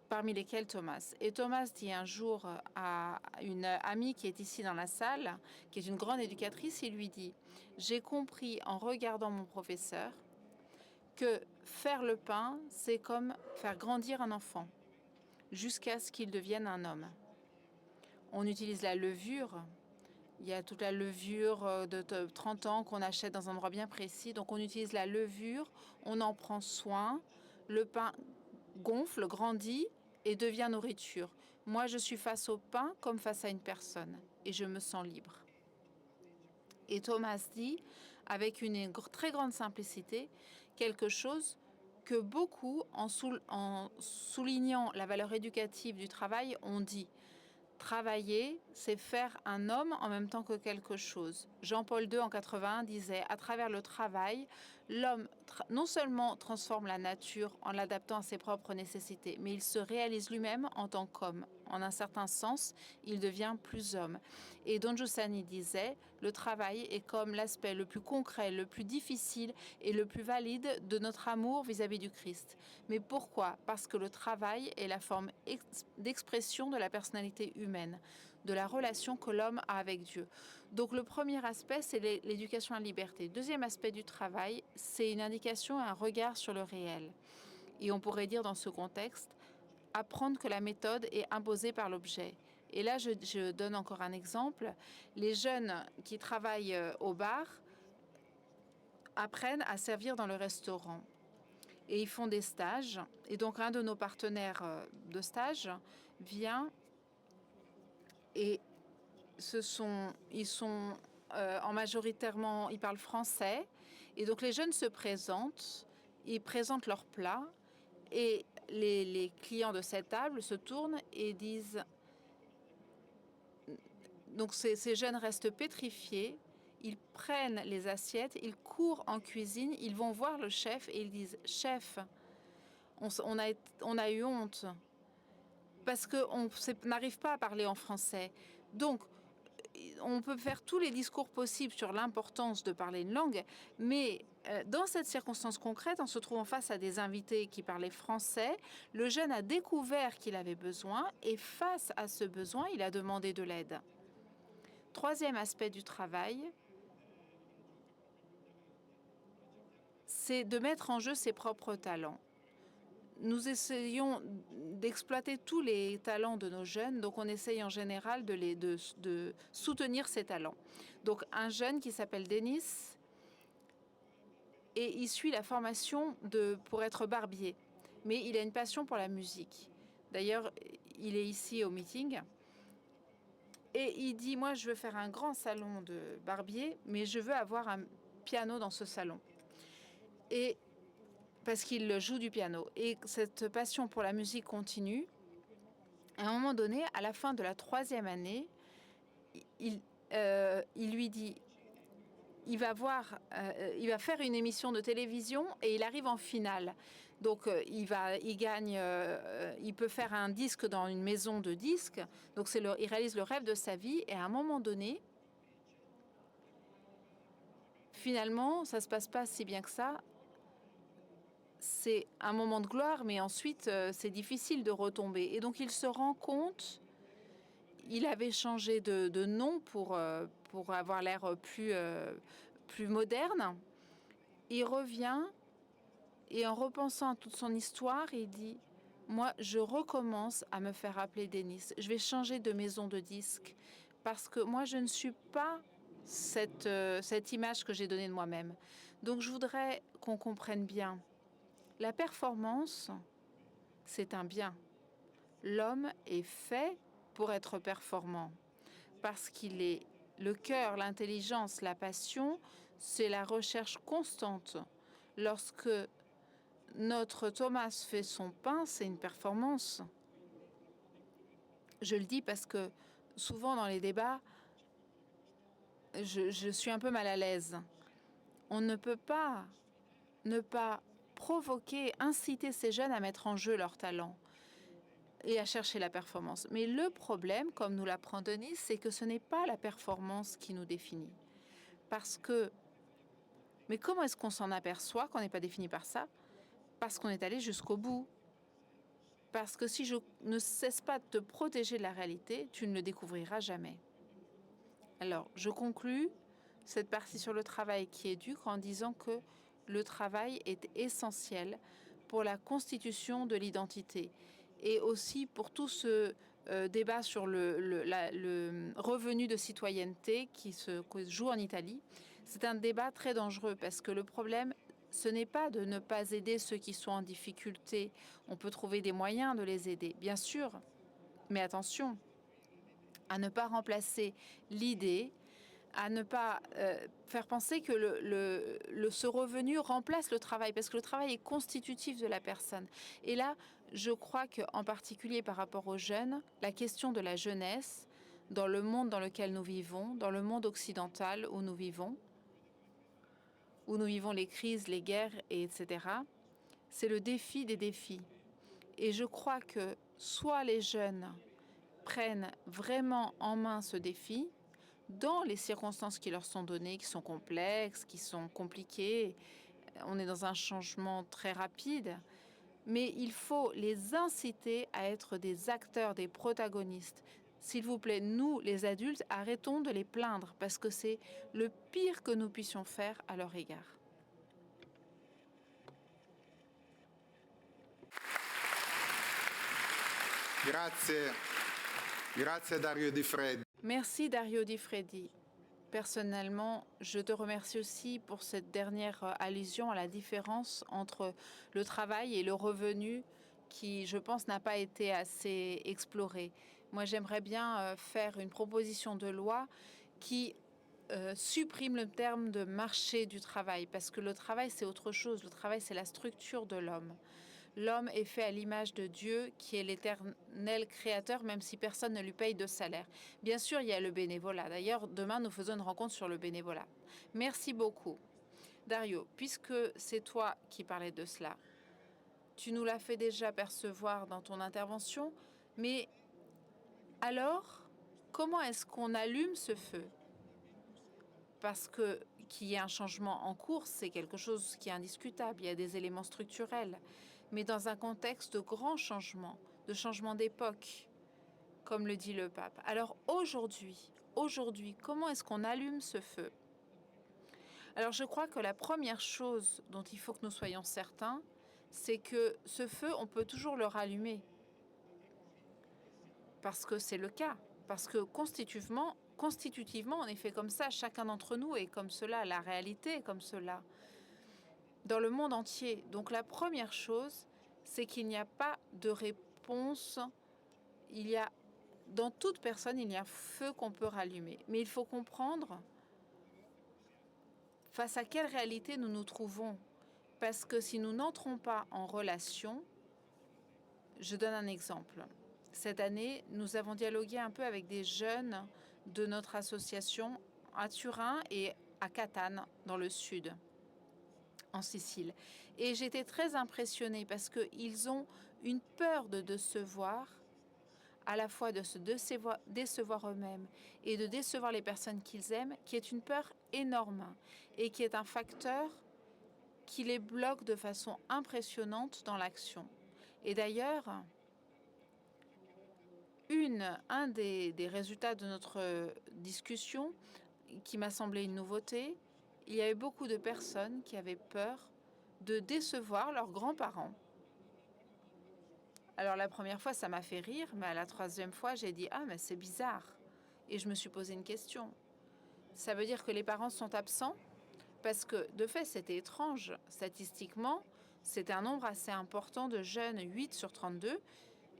parmi lesquels Thomas. Et Thomas dit un jour à une amie qui est ici dans la salle, qui est une grande éducatrice, il lui dit « J'ai compris en regardant mon professeur que faire le pain, c'est comme faire grandir un enfant jusqu'à ce qu'il devienne un homme. On utilise la levure. Il y a toute la levure de 30 ans qu'on achète dans un endroit bien précis. Donc on utilise la levure, on en prend soin. Le pain gonfle, grandit et devient nourriture. Moi, je suis face au pain comme face à une personne et je me sens libre. » Et Thomas dit, avec une très grande simplicité, quelque chose que beaucoup, en soulignant la valeur éducative du travail, ont dit. Travailler, c'est faire un homme en même temps que quelque chose. Jean-Paul II, en 81, disait « À travers le travail, l'homme non seulement transforme la nature en l'adaptant à ses propres nécessités, mais il se réalise lui-même en tant qu'homme. En un certain sens, il devient plus homme. » Et Don Giussani disait « Le travail est comme l'aspect le plus concret, le plus difficile et le plus valide de notre amour vis-à-vis du Christ. » Mais pourquoi? Parce que le travail est la forme d'expression de la personnalité humaine, de la relation que l'homme a avec Dieu. Donc le premier aspect, c'est l'éducation à la liberté. Deuxième aspect du travail, c'est une indication et un regard sur le réel. Et on pourrait dire dans ce contexte, apprendre que la méthode est imposée par l'objet. Et là, je donne encore un exemple. Les jeunes qui travaillent au bar apprennent à servir dans le restaurant. Et ils font des stages. Et donc, un de nos partenaires de stage vient et ils sont majoritairement, ils parlent français. Et donc, les jeunes se présentent, ils présentent leurs plats et les clients de cette table se tournent et disent... Donc, ces jeunes restent pétrifiés. Ils prennent les assiettes, ils courent en cuisine, ils vont voir le chef et ils disent « Chef, on a eu honte parce qu'on n'arrive pas à parler en français. » Donc, on peut faire tous les discours possibles sur l'importance de parler une langue, mais dans cette circonstance concrète, en se trouvant face à des invités qui parlaient français, le jeune a découvert qu'il avait besoin et face à ce besoin, il a demandé de l'aide. Troisième aspect du travail, c'est de mettre en jeu ses propres talents. Nous essayons d'exploiter tous les talents de nos jeunes, donc on essaye en général de soutenir ces talents. Donc un jeune qui s'appelle Denis, et il suit la formation pour être barbier, mais il a une passion pour la musique. D'ailleurs, il est ici au meeting, et il dit « Moi, je veux faire un grand salon de barbier, mais je veux avoir un piano dans ce salon. » Et parce qu'il joue du piano. Et cette passion pour la musique continue. À un moment donné, à la fin de la 3e année, il lui dit, il va faire une émission de télévision et il arrive en finale. Donc il peut faire un disque dans une maison de disques. Donc il réalise le rêve de sa vie. Et à un moment donné, finalement, ça se passe pas si bien que ça. C'est un moment de gloire, mais ensuite, c'est difficile de retomber. Et donc, il se rend compte, il avait changé de nom pour avoir l'air plus moderne. Il revient, et en repensant à toute son histoire, il dit « Moi, je recommence à me faire appeler Denis. Je vais changer de maison de disque, parce que moi, je ne suis pas cette image que j'ai donnée de moi-même. » Donc, je voudrais qu'on comprenne bien. La performance, c'est un bien. L'homme est fait pour être performant parce qu'il est le cœur, l'intelligence, la passion, c'est la recherche constante. Lorsque notre Thomas fait son pain, c'est une performance. Je le dis parce que souvent dans les débats, je suis un peu mal à l'aise. On ne peut pas ne pas provoquer, inciter ces jeunes à mettre en jeu leurs talents et à chercher la performance. Mais le problème, comme nous l'apprend Denis, c'est que ce n'est pas la performance qui nous définit. Parce que Mais comment est-ce qu'on s'en aperçoit qu'on n'est pas défini par ça? Parce qu'on est allé jusqu'au bout. Parce que si je ne cesse pas de te protéger de la réalité, tu ne le découvriras jamais. Alors, je conclus cette partie sur le travail qui éduque en disant que le travail est essentiel pour la constitution de l'identité et aussi pour tout ce débat sur le revenu de citoyenneté qui se joue en Italie. C'est un débat très dangereux parce que le problème, ce n'est pas de ne pas aider ceux qui sont en difficulté. On peut trouver des moyens de les aider, bien sûr, mais attention à ne pas remplacer l'idée, à ne pas faire penser que ce revenu remplace le travail, parce que le travail est constitutif de la personne. Et là, je crois qu'en particulier par rapport aux jeunes, la question de la jeunesse, dans le monde dans lequel nous vivons, dans le monde occidental où nous vivons les crises, les guerres, etc., c'est le défi des défis. Et je crois que soit les jeunes prennent vraiment en main ce défi, dans les circonstances qui leur sont données, qui sont complexes, qui sont compliquées. On est dans un changement très rapide, mais il faut les inciter à être des acteurs, des protagonistes. S'il vous plaît, nous, les adultes, arrêtons de les plaindre, parce que c'est le pire que nous puissions faire à leur égard. Grazie. Grazie Dario Di Freddi. Merci Dario Di Freddi. Personnellement, je te remercie aussi pour cette dernière allusion à la différence entre le travail et le revenu qui, je pense, n'a pas été assez explorée. Moi, j'aimerais bien faire une proposition de loi qui supprime le terme de marché du travail, parce que le travail, c'est autre chose. Le travail, c'est la structure de l'homme. L'homme est fait à l'image de Dieu, qui est l'éternel créateur, même si personne ne lui paye de salaire. Bien sûr, il y a le bénévolat. D'ailleurs, demain, nous faisons une rencontre sur le bénévolat. Merci beaucoup. Dario, puisque c'est toi qui parlais de cela, tu nous l'as fait déjà percevoir dans ton intervention, mais alors, comment est-ce qu'on allume ce feu? Parce que qu'il y ait un changement en cours, c'est quelque chose qui est indiscutable. Il y a des éléments structurels. Mais dans un contexte de grand changement, de changement d'époque, comme le dit le pape. Alors aujourd'hui, comment est-ce qu'on allume ce feu? Alors je crois que la première chose dont il faut que nous soyons certains, c'est que ce feu, on peut toujours le rallumer. Parce que c'est le cas. Parce que constitutivement, on est fait comme ça. Chacun d'entre nous est comme cela. La réalité est comme cela. Dans le monde entier. Donc la première chose, c'est qu'il n'y a pas de réponse. Dans toute personne, il y a un feu qu'on peut rallumer. Mais il faut comprendre face à quelle réalité nous nous trouvons. Parce que si nous n'entrons pas en relation, je donne un exemple. Cette année, nous avons dialogué un peu avec des jeunes de notre association à Turin et à Catane, dans le sud, en Sicile. Et j'étais très impressionnée parce qu'ils ont une peur de décevoir, à la fois de se décevoir eux-mêmes et de décevoir les personnes qu'ils aiment, qui est une peur énorme et qui est un facteur qui les bloque de façon impressionnante dans l'action. Et d'ailleurs, un des résultats de notre discussion qui m'a semblé une nouveauté, il y avait beaucoup de personnes qui avaient peur de décevoir leurs grands-parents. Alors la première fois, ça m'a fait rire, mais à la troisième fois, j'ai dit « Ah, mais c'est bizarre !» Et je me suis posé une question. Ça veut dire que les parents sont absents? Parce que, de fait, c'était étrange. Statistiquement, c'était un nombre assez important de jeunes, 8 sur 32,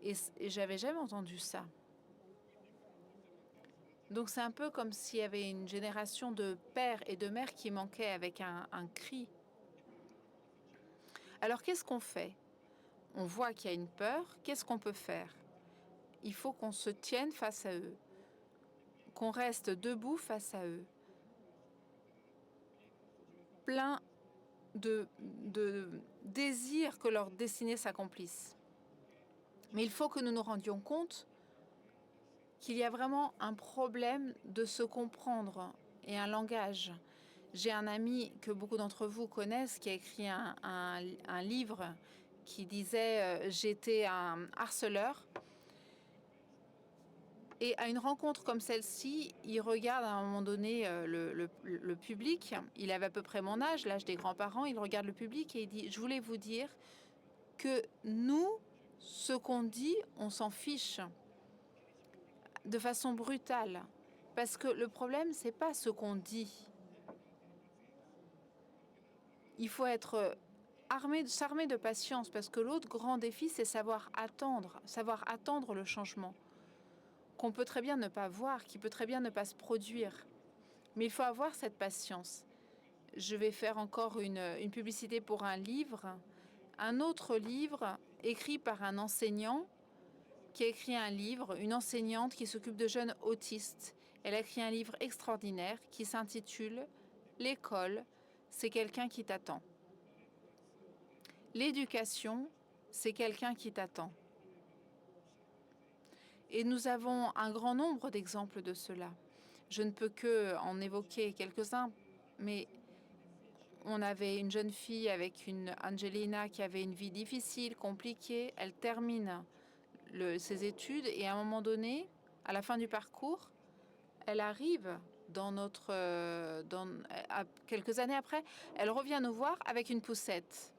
et j'avais jamais entendu ça. Donc c'est un peu comme s'il y avait une génération de pères et de mères qui manquaient avec un cri. Alors qu'est-ce qu'on fait? On voit qu'il y a une peur, qu'est-ce qu'on peut faire? Il faut qu'on se tienne face à eux, qu'on reste debout face à eux, plein de désir que leur destinée s'accomplisse. Mais il faut que nous nous rendions compte qu'il y a vraiment un problème de se comprendre et un langage. J'ai un ami que beaucoup d'entre vous connaissent qui a écrit un livre qui disait j'étais un harceleur. Et à une rencontre comme celle-ci, il regarde à un moment donné le public. Il avait à peu près mon âge, l'âge des grands-parents. Il regarde le public et il dit « Je voulais vous dire que nous, ce qu'on dit, on s'en fiche de façon brutale. Parce que le problème, c'est pas ce qu'on dit. Il faut être s'armer de patience parce que l'autre grand défi, c'est savoir attendre le changement qu'on peut très bien ne pas voir, qui peut très bien ne pas se produire. Mais il faut avoir cette patience. Je vais faire encore une publicité pour un livre. Un autre livre écrit par un enseignant qui a écrit un livre, une enseignante qui s'occupe de jeunes autistes. Elle a écrit un livre extraordinaire qui s'intitule « L'école, c'est quelqu'un qui t'attend ». L'éducation, c'est quelqu'un qui t'attend. Et nous avons un grand nombre d'exemples de cela. Je ne peux que en évoquer quelques-uns, mais on avait une jeune fille avec une Angelina qui avait une vie difficile, compliquée. Elle termine ses études et à un moment donné, à la fin du parcours, elle arrive quelques années après, elle revient nous voir avec une poussette.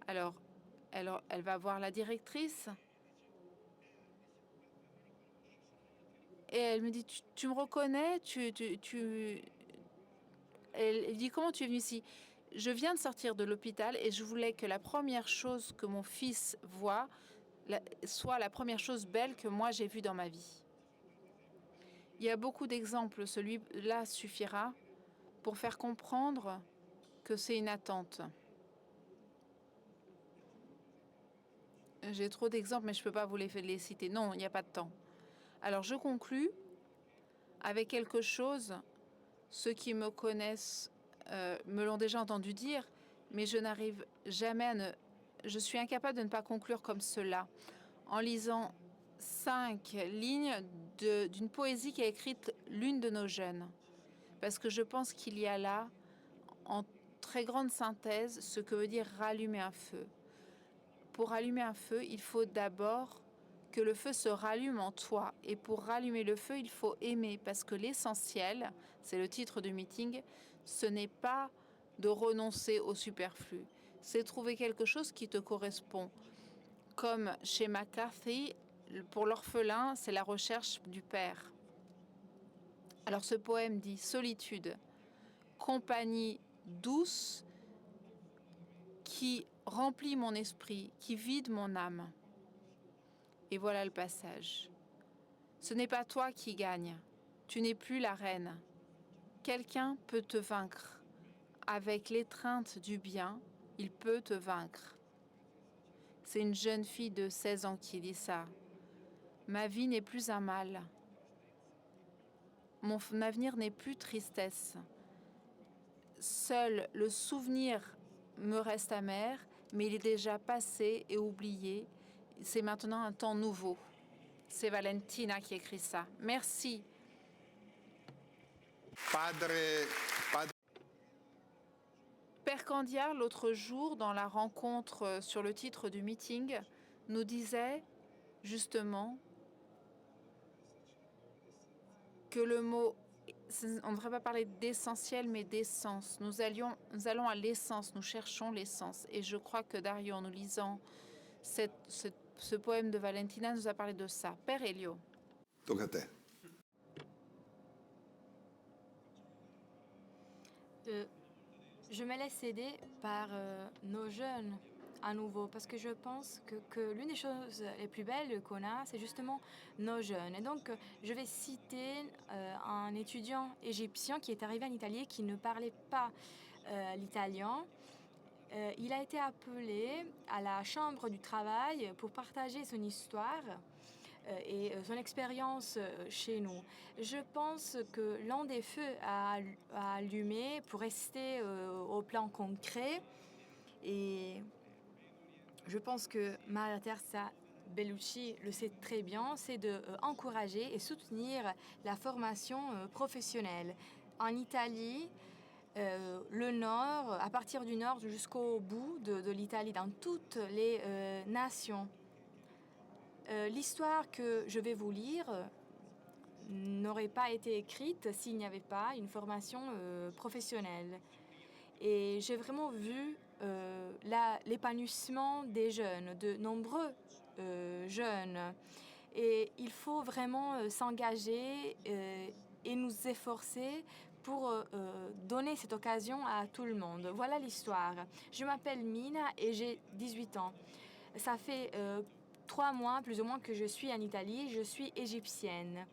Alors, elle va voir la directrice. Et elle me dit, tu me reconnais? Elle dit, comment tu es venue ici? Je viens de sortir de l'hôpital et je voulais que la première chose que mon fils voit soit la première chose belle que moi j'ai vue dans ma vie. Il y a beaucoup d'exemples, celui-là suffira pour faire comprendre que c'est une attente. J'ai trop d'exemples, mais je ne peux pas vous les citer. Non, il n'y a pas de temps. Alors, je conclus avec quelque chose. Ceux qui me connaissent me l'ont déjà entendu dire, mais je n'arrive jamais je suis incapable de ne pas conclure comme cela, en lisant 5 lignes d'une poésie qu'a écrite l'une de nos jeunes. Parce que je pense qu'il y a là, en très grande synthèse, ce que veut dire rallumer un feu. Pour allumer un feu, il faut d'abord que le feu se rallume en toi. Et pour rallumer le feu, il faut aimer. Parce que l'essentiel, c'est le titre du meeting, ce n'est pas de renoncer au superflu. C'est trouver quelque chose qui te correspond. Comme chez McCarthy, pour l'orphelin, c'est la recherche du père. Alors ce poème dit « Solitude, compagnie douce qui remplit mon esprit, qui vide mon âme. » Et voilà le passage. Ce n'est pas toi qui gagne, tu n'es plus la reine. Quelqu'un peut te vaincre. Avec l'étreinte du bien, il peut te vaincre. C'est une jeune fille de 16 ans qui dit ça. Ma vie n'est plus un mal. Mon avenir n'est plus tristesse. Seul le souvenir me reste amer, mais il est déjà passé et oublié. C'est maintenant un temps nouveau. C'est Valentina qui écrit ça. Merci. Père Candia, l'autre jour, dans la rencontre sur le titre du meeting, nous disait justement que le mot, on ne devrait pas parler d'essentiel, mais d'essence. Nous allons à l'essence, nous cherchons l'essence. Et je crois que Dario, en nous lisant ce poème de Valentina, nous a parlé de ça. Père Elio. Tocca a te. Je me laisse aider par nos jeunes à nouveau, parce que je pense que l'une des choses les plus belles qu'on a, c'est justement nos jeunes. Et donc, je vais citer un étudiant égyptien qui est arrivé en Italie, qui ne parlait pas l'italien. Il a été appelé à la chambre du travail pour partager son histoire et son expérience chez nous. Je pense que l'un des feux à allumer pour rester au plan concret, et je pense que Maria Teresa Bellucci le sait très bien, c'est d'encourager et soutenir la formation professionnelle. En Italie, le nord, à partir du nord jusqu'au bout de l'Italie, dans toutes les nations. L'histoire que je vais vous lire n'aurait pas été écrite s'il n'y avait pas une formation professionnelle. Et j'ai vraiment vu l'épanouissement des jeunes, de nombreux jeunes. Et il faut vraiment s'engager et nous efforcer pour donner cette occasion à tout le monde. Voilà l'histoire. Je m'appelle Mina et j'ai 18 ans. Ça fait 3 mois plus ou moins que je suis en Italie. Je suis égyptienne.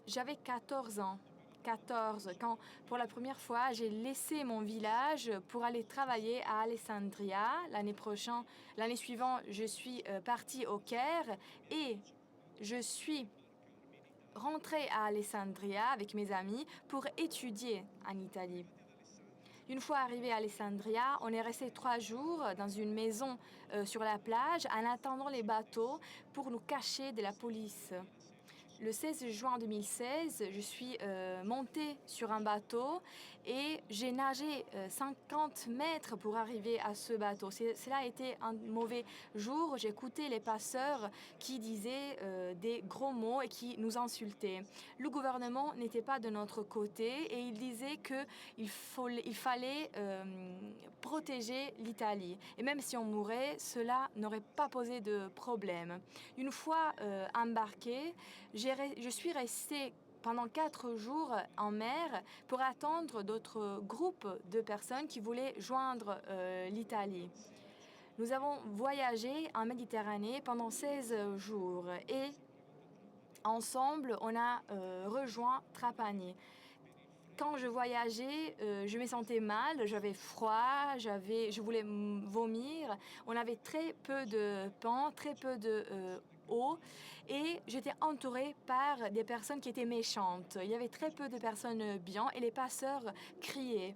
J'avais 14 ans. 14, quand pour la première fois j'ai laissé mon village pour aller travailler à Alessandria. L'année suivante, je suis partie au Caire et je suis rentrée à Alessandria avec mes amis pour étudier en Italie. Une fois arrivé à Alessandria, on est resté 3 jours dans une maison sur la plage en attendant les bateaux pour nous cacher de la police. Le 16 juin 2016, je suis montée sur un bateau et j'ai nagé 50 mètres pour arriver à ce bateau. Cela a été un mauvais jour. J'écoutais les passeurs qui disaient des gros mots et qui nous insultaient. Le gouvernement n'était pas de notre côté et il disait qu'il fallait protéger l'Italie. Et même si on mourait, cela n'aurait pas posé de problème. Une fois embarquée, je suis restée pendant 4 jours en mer pour attendre d'autres groupes de personnes qui voulaient joindre l'Italie. Nous avons voyagé en Méditerranée pendant 16 jours et ensemble, on a rejoint Trapani. Quand je voyageais, je me sentais mal, j'avais froid, je voulais vomir. On avait très peu de pain, très peu de eau et j'étais entourée par des personnes qui étaient méchantes. Il y avait très peu de personnes bien et les passeurs criaient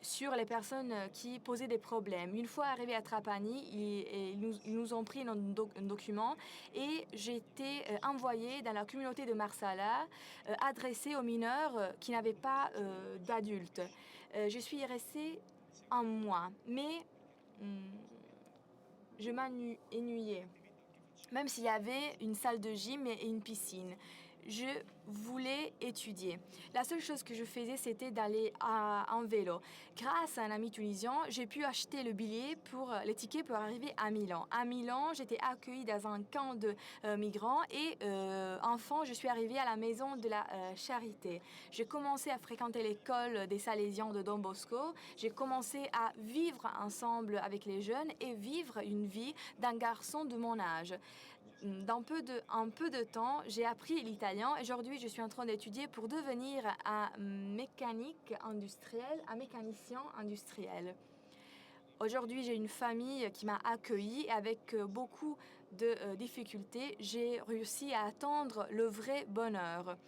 sur les personnes qui posaient des problèmes. Une fois arrivés à Trapani, ils nous ont pris un document et j'ai été envoyée dans la communauté de Marsala, adressée aux mineurs qui n'avaient pas d'adultes. Je suis restée 1 mois, mais je m'ennuyais. Même s'il y avait une salle de gym et une piscine. Je voulais étudier. La seule chose que je faisais, c'était d'aller en vélo. Grâce à un ami tunisien, j'ai pu acheter les tickets pour arriver à Milan. À Milan, j'étais accueillie dans un camp de migrants et enfant, je suis arrivée à la maison de la Charité. J'ai commencé à fréquenter l'école des Salésiens de Don Bosco. J'ai commencé à vivre ensemble avec les jeunes et vivre une vie d'un garçon de mon âge. En peu de temps, j'ai appris l'italien. Aujourd'hui, je suis en train d'étudier pour devenir un mécanicien industriel. Aujourd'hui, j'ai une famille qui m'a accueillie avec beaucoup de difficultés. J'ai réussi à atteindre le vrai bonheur.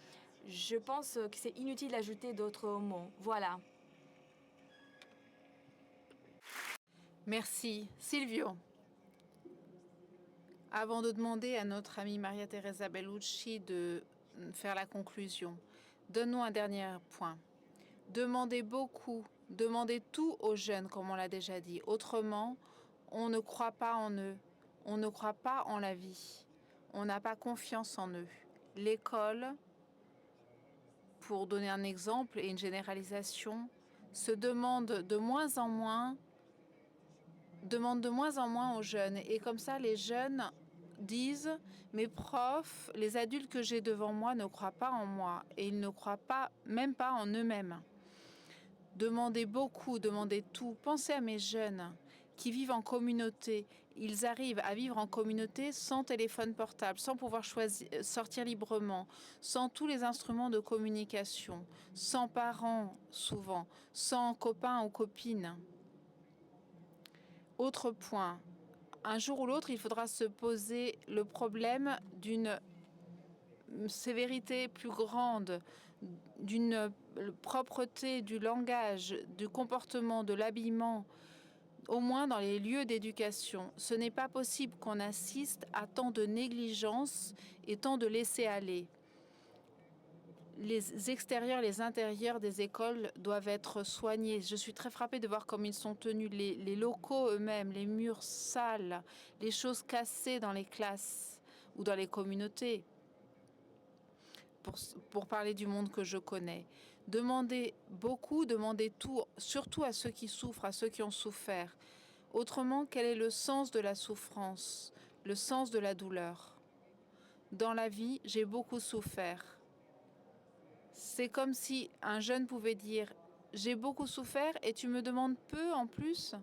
Je pense que c'est inutile d'ajouter d'autres mots. Voilà. Merci. Silvio. Avant de demander à notre amie Maria Teresa Bellucci de faire la conclusion, donne-nous un dernier point. Demandez beaucoup, demandez tout aux jeunes, comme on l'a déjà dit. Autrement, on ne croit pas en eux, on ne croit pas en la vie, on n'a pas confiance en eux. L'école, pour donner un exemple et une généralisation, demande de moins en moins aux jeunes. Et comme ça, les jeunes disent « mes profs, les adultes que j'ai devant moi ne croient pas en moi et ils ne croient pas, même pas en eux-mêmes. » Demandez beaucoup, demandez tout. Pensez à mes jeunes qui vivent en communauté. Ils arrivent à vivre en communauté sans téléphone portable, sans pouvoir sortir librement, sans tous les instruments de communication, sans parents souvent, sans copains ou copines. Autre point, un jour ou l'autre, il faudra se poser le problème d'une sévérité plus grande, d'une propreté du langage, du comportement, de l'habillement, au moins dans les lieux d'éducation. Ce n'est pas possible qu'on assiste à tant de négligence et tant de laisser-aller. les extérieurs, les intérieurs des écoles doivent être soignés. Je suis très frappée de voir comme ils sont tenus, les locaux eux-mêmes, les murs sales, les choses cassées dans les classes ou dans les communautés, pour parler du monde que je connais. Demandez beaucoup, demandez tout, surtout à ceux qui souffrent, à ceux qui ont souffert. Autrement, quel est le sens de la souffrance, le sens de la douleur? Dans la vie, j'ai beaucoup souffert. C'est comme si un jeune pouvait dire « J'ai beaucoup souffert et tu me demandes peu en plus ?»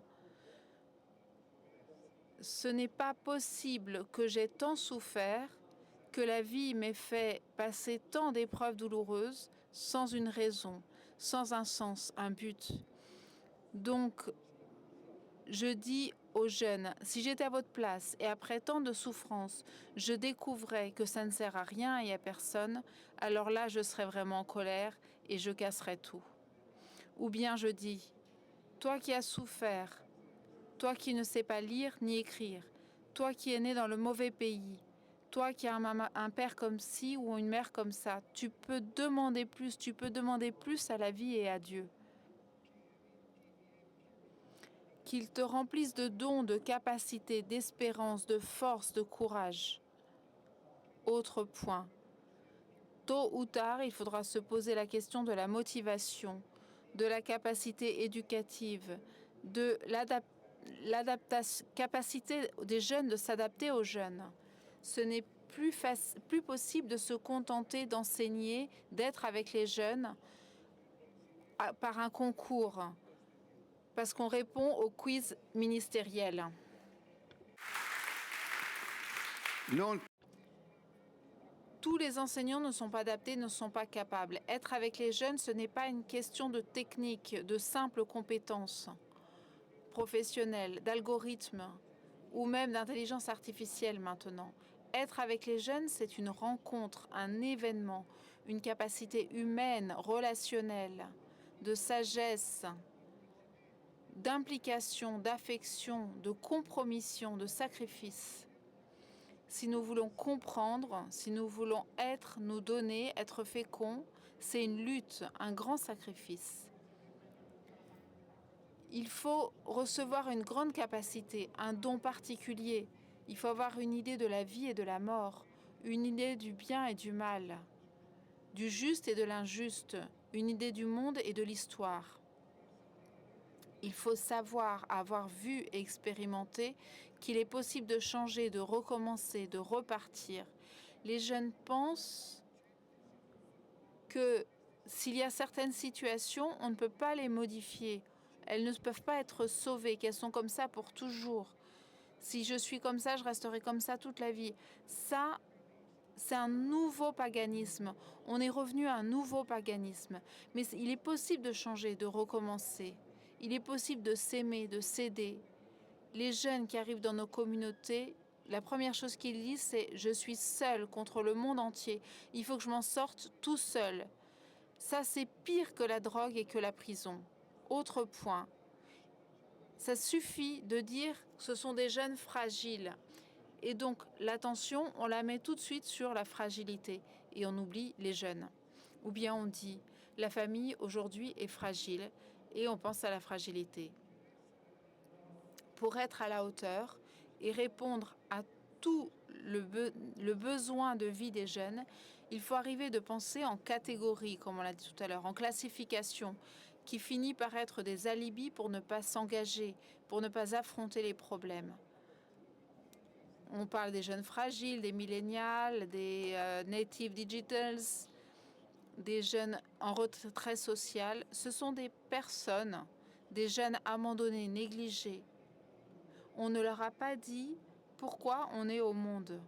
Ce n'est pas possible que j'ai tant souffert, que la vie m'ait fait passer tant d'épreuves douloureuses sans une raison, sans un sens, un but. Donc, je dis aux jeunes, si j'étais à votre place et après tant de souffrances, je découvrais que ça ne sert à rien et à personne, alors là, je serais vraiment en colère et je casserais tout. Ou bien je dis, toi qui as souffert, toi qui ne sais pas lire ni écrire, toi qui es né dans le mauvais pays, toi qui as un père comme ci ou une mère comme ça, tu peux demander plus à la vie et à Dieu. Qu'il te remplisse de dons, de capacités, d'espérance, de force, de courage. Autre point. Tôt ou tard, il faudra se poser la question de la motivation, de la capacité éducative, de capacité des jeunes de s'adapter aux jeunes. Ce n'est plus possible de se contenter d'enseigner, d'être avec les jeunes par un concours, parce qu'on répond au quiz ministériel. Non. Tous les enseignants ne sont pas adaptés, ne sont pas capables. Être avec les jeunes, ce n'est pas une question de technique, de simples compétences professionnelles, d'algorithmes ou même d'intelligence artificielle maintenant. Être avec les jeunes, c'est une rencontre, un événement, une capacité humaine, relationnelle, de sagesse, d'implication, d'affection, de compromission, de sacrifice. Si nous voulons comprendre, si nous voulons être, nous donner, être féconds, c'est une lutte, un grand sacrifice. Il faut recevoir une grande capacité, un don particulier. Il faut avoir une idée de la vie et de la mort, une idée du bien et du mal, du juste et de l'injuste, une idée du monde et de l'histoire. Il faut savoir, avoir vu et expérimenté qu'il est possible de changer, de recommencer, de repartir. Les jeunes pensent que s'il y a certaines situations, on ne peut pas les modifier. Elles ne peuvent pas être sauvées, qu'elles sont comme ça pour toujours. Si je suis comme ça, je resterai comme ça toute la vie. Ça, c'est un nouveau paganisme. On est revenu à un nouveau paganisme. Mais il est possible de changer, de recommencer. Il est possible de s'aimer, de s'aider. Les jeunes qui arrivent dans nos communautés, la première chose qu'ils disent, c'est « je suis seul contre le monde entier. Il faut que je m'en sorte tout seul ». Ça, c'est pire que la drogue et que la prison. Autre point. Ça suffit de dire que ce sont des jeunes fragiles. Et donc, l'attention, on la met tout de suite sur la fragilité. Et on oublie les jeunes. Ou bien on dit « la famille, aujourd'hui, est fragile ». Et on pense à la fragilité. Pour être à la hauteur et répondre à tout le besoin de vie des jeunes, il faut arriver de penser en catégories, comme on l'a dit tout à l'heure, en classification, qui finit par être des alibis pour ne pas s'engager, pour ne pas affronter les problèmes. On parle des jeunes fragiles, des millénials, des native digitals, des jeunes en retrait social. Ce sont des personnes, des jeunes abandonnés, négligés. On ne leur a pas dit pourquoi on est au monde.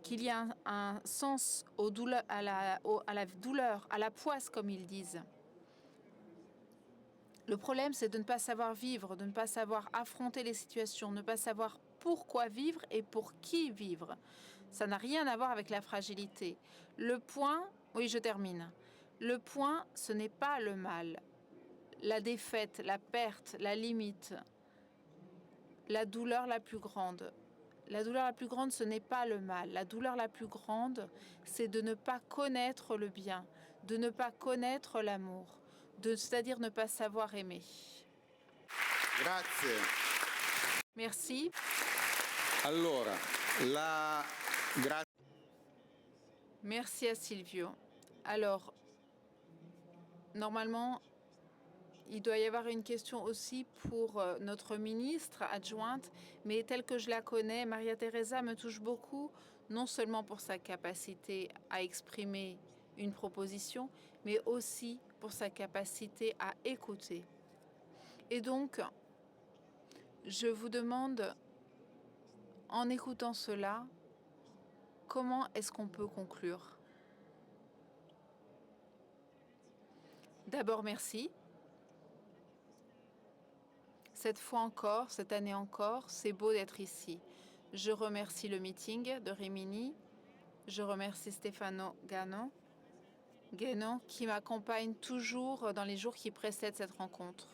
Qu'il y a un sens à la douleur, à la poisse, comme ils disent. Le problème, c'est de ne pas savoir vivre, de ne pas savoir affronter les situations, de ne pas savoir pourquoi vivre et pour qui vivre. Ça n'a rien à voir avec la fragilité. Le point, oui, je termine. Le point, ce n'est pas le mal. La défaite, la perte, la limite, la douleur la plus grande. La douleur la plus grande, ce n'est pas le mal. La douleur la plus grande, c'est de ne pas connaître le bien, de ne pas connaître l'amour, c'est-à-dire ne pas savoir aimer. Grazie. Merci. Allora, Merci à Silvio. Alors, normalement, il doit y avoir une question aussi pour notre ministre adjointe, mais telle que je la connais, Maria Teresa me touche beaucoup, non seulement pour sa capacité à exprimer une proposition, mais aussi pour sa capacité à écouter. Et donc, je vous demande, en écoutant cela, comment est-ce qu'on peut conclure? D'abord, merci. Cette fois encore, cette année encore, c'est beau d'être ici. Je remercie le meeting de Rimini. Je remercie Stefano Guénon qui m'accompagne toujours dans les jours qui précèdent cette rencontre.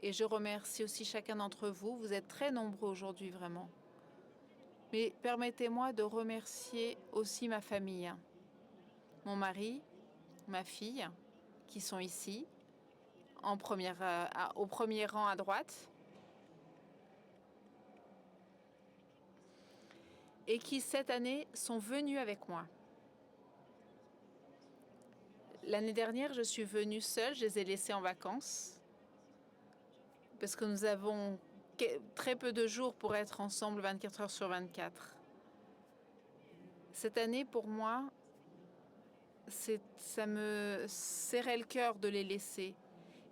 Et je remercie aussi chacun d'entre vous. Vous êtes très nombreux aujourd'hui, vraiment. Mais permettez-moi de remercier aussi ma famille, mon mari, ma fille, qui sont ici, au premier rang à droite, et qui cette année sont venus avec moi. L'année dernière, je suis venue seule, je les ai laissés en vacances, parce que nous avons très peu de jours pour être ensemble 24 heures sur 24. Cette année, pour moi, ça me serrait le cœur de les laisser.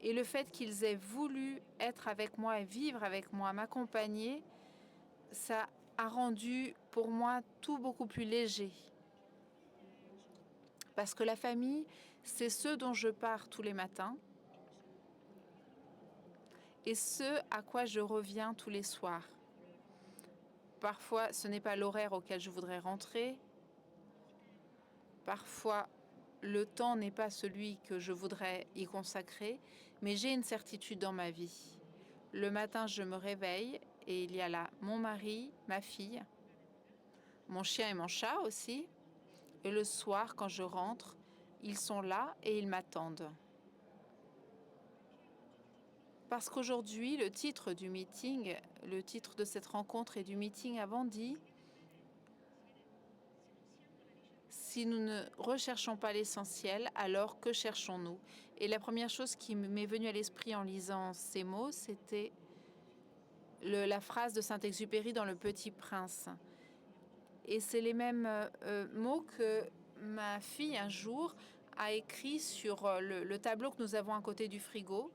Et le fait qu'ils aient voulu être avec moi et vivre avec moi, m'accompagner, ça a rendu pour moi tout beaucoup plus léger. Parce que la famille, c'est ce dont je pars tous les matins et ce à quoi je reviens tous les soirs. Parfois, ce n'est pas l'horaire auquel je voudrais rentrer. Parfois, le temps n'est pas celui que je voudrais y consacrer, mais j'ai une certitude dans ma vie. Le matin, je me réveille et il y a là mon mari, ma fille, mon chien et mon chat aussi. Et le soir, quand je rentre, ils sont là et ils m'attendent. Parce qu'aujourd'hui, le titre du meeting, le titre de cette rencontre et du meeting avant dit « Si nous ne recherchons pas l'essentiel, alors que cherchons-nous » Et la première chose qui m'est venue à l'esprit en lisant ces mots, c'était la phrase de Saint-Exupéry dans Le Petit Prince. Et c'est les mêmes mots que ma fille, un jour, a écrit sur le tableau que nous avons à côté du frigo.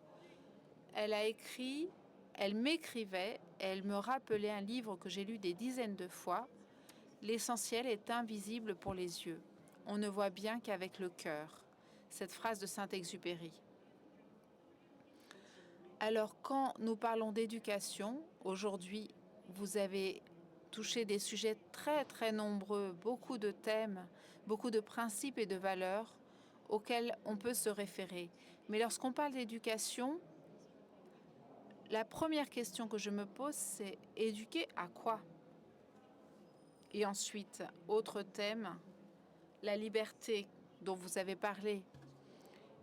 Elle a écrit, elle m'écrivait, elle me rappelait un livre que j'ai lu des dizaines de fois. L'essentiel est invisible pour les yeux. On ne voit bien qu'avec le cœur. Cette phrase de Saint-Exupéry. Alors, quand nous parlons d'éducation, aujourd'hui, vous avez touché des sujets très, très nombreux, beaucoup de thèmes, beaucoup de principes et de valeurs auxquels on peut se référer. Mais lorsqu'on parle d'éducation, la première question que je me pose, c'est éduquer à quoi? Et ensuite, autre thème, la liberté dont vous avez parlé.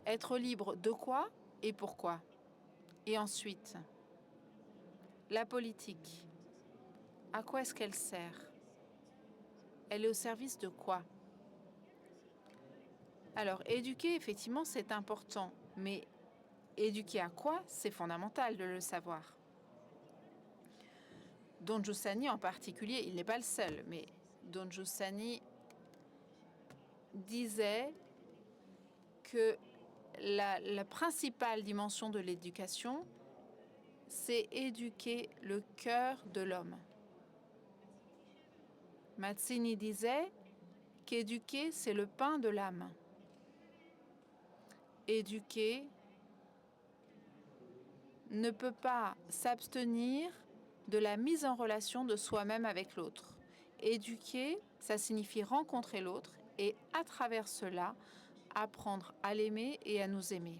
Être libre de quoi et pourquoi? Et ensuite, la politique. À quoi est-ce qu'elle sert? Elle est au service de quoi? Alors, éduquer, effectivement, c'est important, mais éduquer à quoi? C'est fondamental de le savoir. Don Giussani en particulier, il n'est pas le seul, mais Don Giussani disait que la principale dimension de l'éducation, c'est éduquer le cœur de l'homme. Mazzini disait qu'éduquer, c'est le pain de l'âme. Éduquer ne peut pas s'abstenir de la mise en relation de soi-même avec l'autre. Éduquer, ça signifie rencontrer l'autre et à travers cela, apprendre à l'aimer et à nous aimer.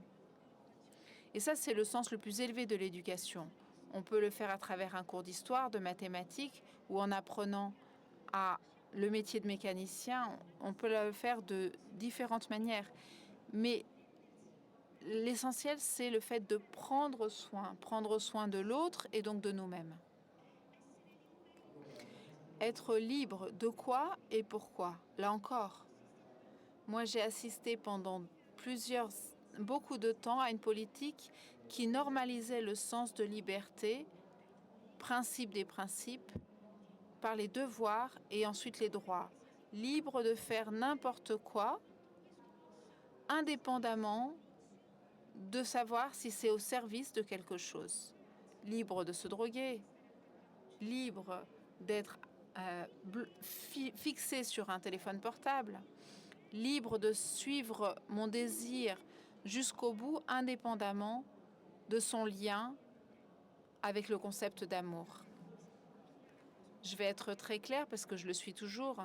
Et ça, c'est le sens le plus élevé de l'éducation. On peut le faire à travers un cours d'histoire, de mathématiques, ou en apprenant le métier de mécanicien. On peut le faire de différentes manières. Mais l'essentiel, c'est le fait de prendre soin de l'autre et donc de nous-mêmes. Être libre de quoi et pourquoi? Là encore, moi j'ai assisté pendant beaucoup de temps à une politique qui normalisait le sens de liberté, principe des principes, par les devoirs et ensuite les droits. Libre de faire n'importe quoi, indépendamment de savoir si c'est au service de quelque chose. Libre de se droguer, libre d'être fixé sur un téléphone portable, libre de suivre mon désir jusqu'au bout, indépendamment de son lien avec le concept d'amour. Je vais être très claire parce que je le suis toujours.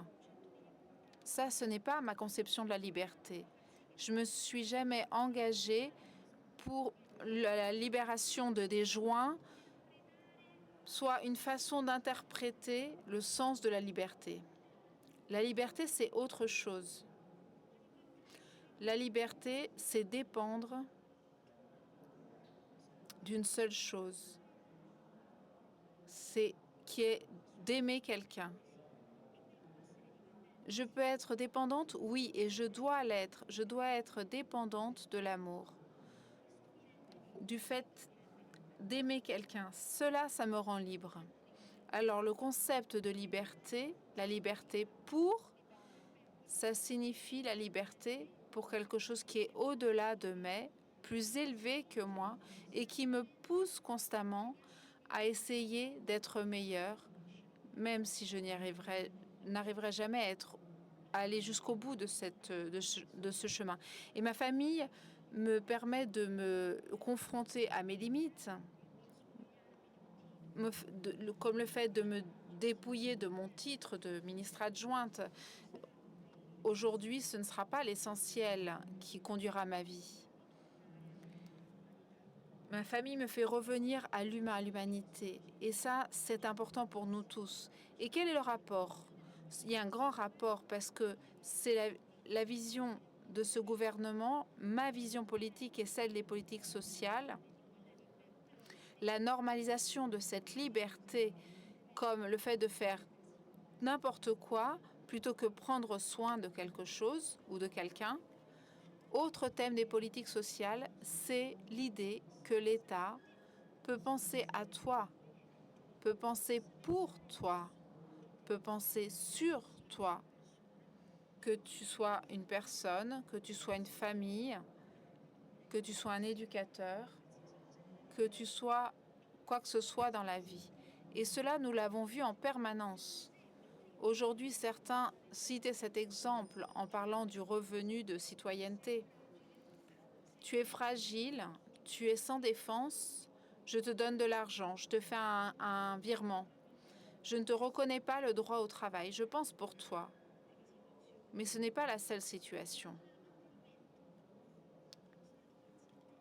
Ça, ce n'est pas ma conception de la liberté. Je ne me suis jamais engagée pour la libération des joints soit une façon d'interpréter le sens de la liberté. La liberté, c'est autre chose. La liberté, c'est dépendre d'une seule chose. C'est qui est d'aimer quelqu'un. Je peux être dépendante, oui, et je dois l'être. Je dois être dépendante de l'amour. Du fait d'aimer quelqu'un. Cela, ça me rend libre. Alors, le concept de liberté, la liberté pour, ça signifie la liberté pour quelque chose qui est au-delà de moi, plus élevé que moi, et qui me pousse constamment à essayer d'être meilleur, même si je n'arriverai jamais à aller jusqu'au bout de ce chemin. Et ma famille me permet de me confronter à mes limites, comme le fait de me dépouiller de mon titre de ministre adjointe. Aujourd'hui, ce ne sera pas l'essentiel qui conduira ma vie. Ma famille me fait revenir à l'humain, à l'humanité. Et ça, c'est important pour nous tous. Et quel est le rapport? Il y a un grand rapport parce que c'est la vision de ce gouvernement, ma vision politique et celle des politiques sociales. La normalisation de cette liberté comme le fait de faire n'importe quoi plutôt que prendre soin de quelque chose ou de quelqu'un. Autre thème des politiques sociales, c'est l'idée que l'État peut penser à toi, peut penser pour toi, peut penser sur toi, que tu sois une personne, que tu sois une famille, que tu sois un éducateur, que tu sois quoi que ce soit dans la vie. Et cela, nous l'avons vu en permanence. Aujourd'hui, certains citaient cet exemple en parlant du revenu de citoyenneté. Tu es fragile, tu es sans défense, je te donne de l'argent, je te fais un virement. Je ne te reconnais pas le droit au travail, je pense pour toi. Mais ce n'est pas la seule situation.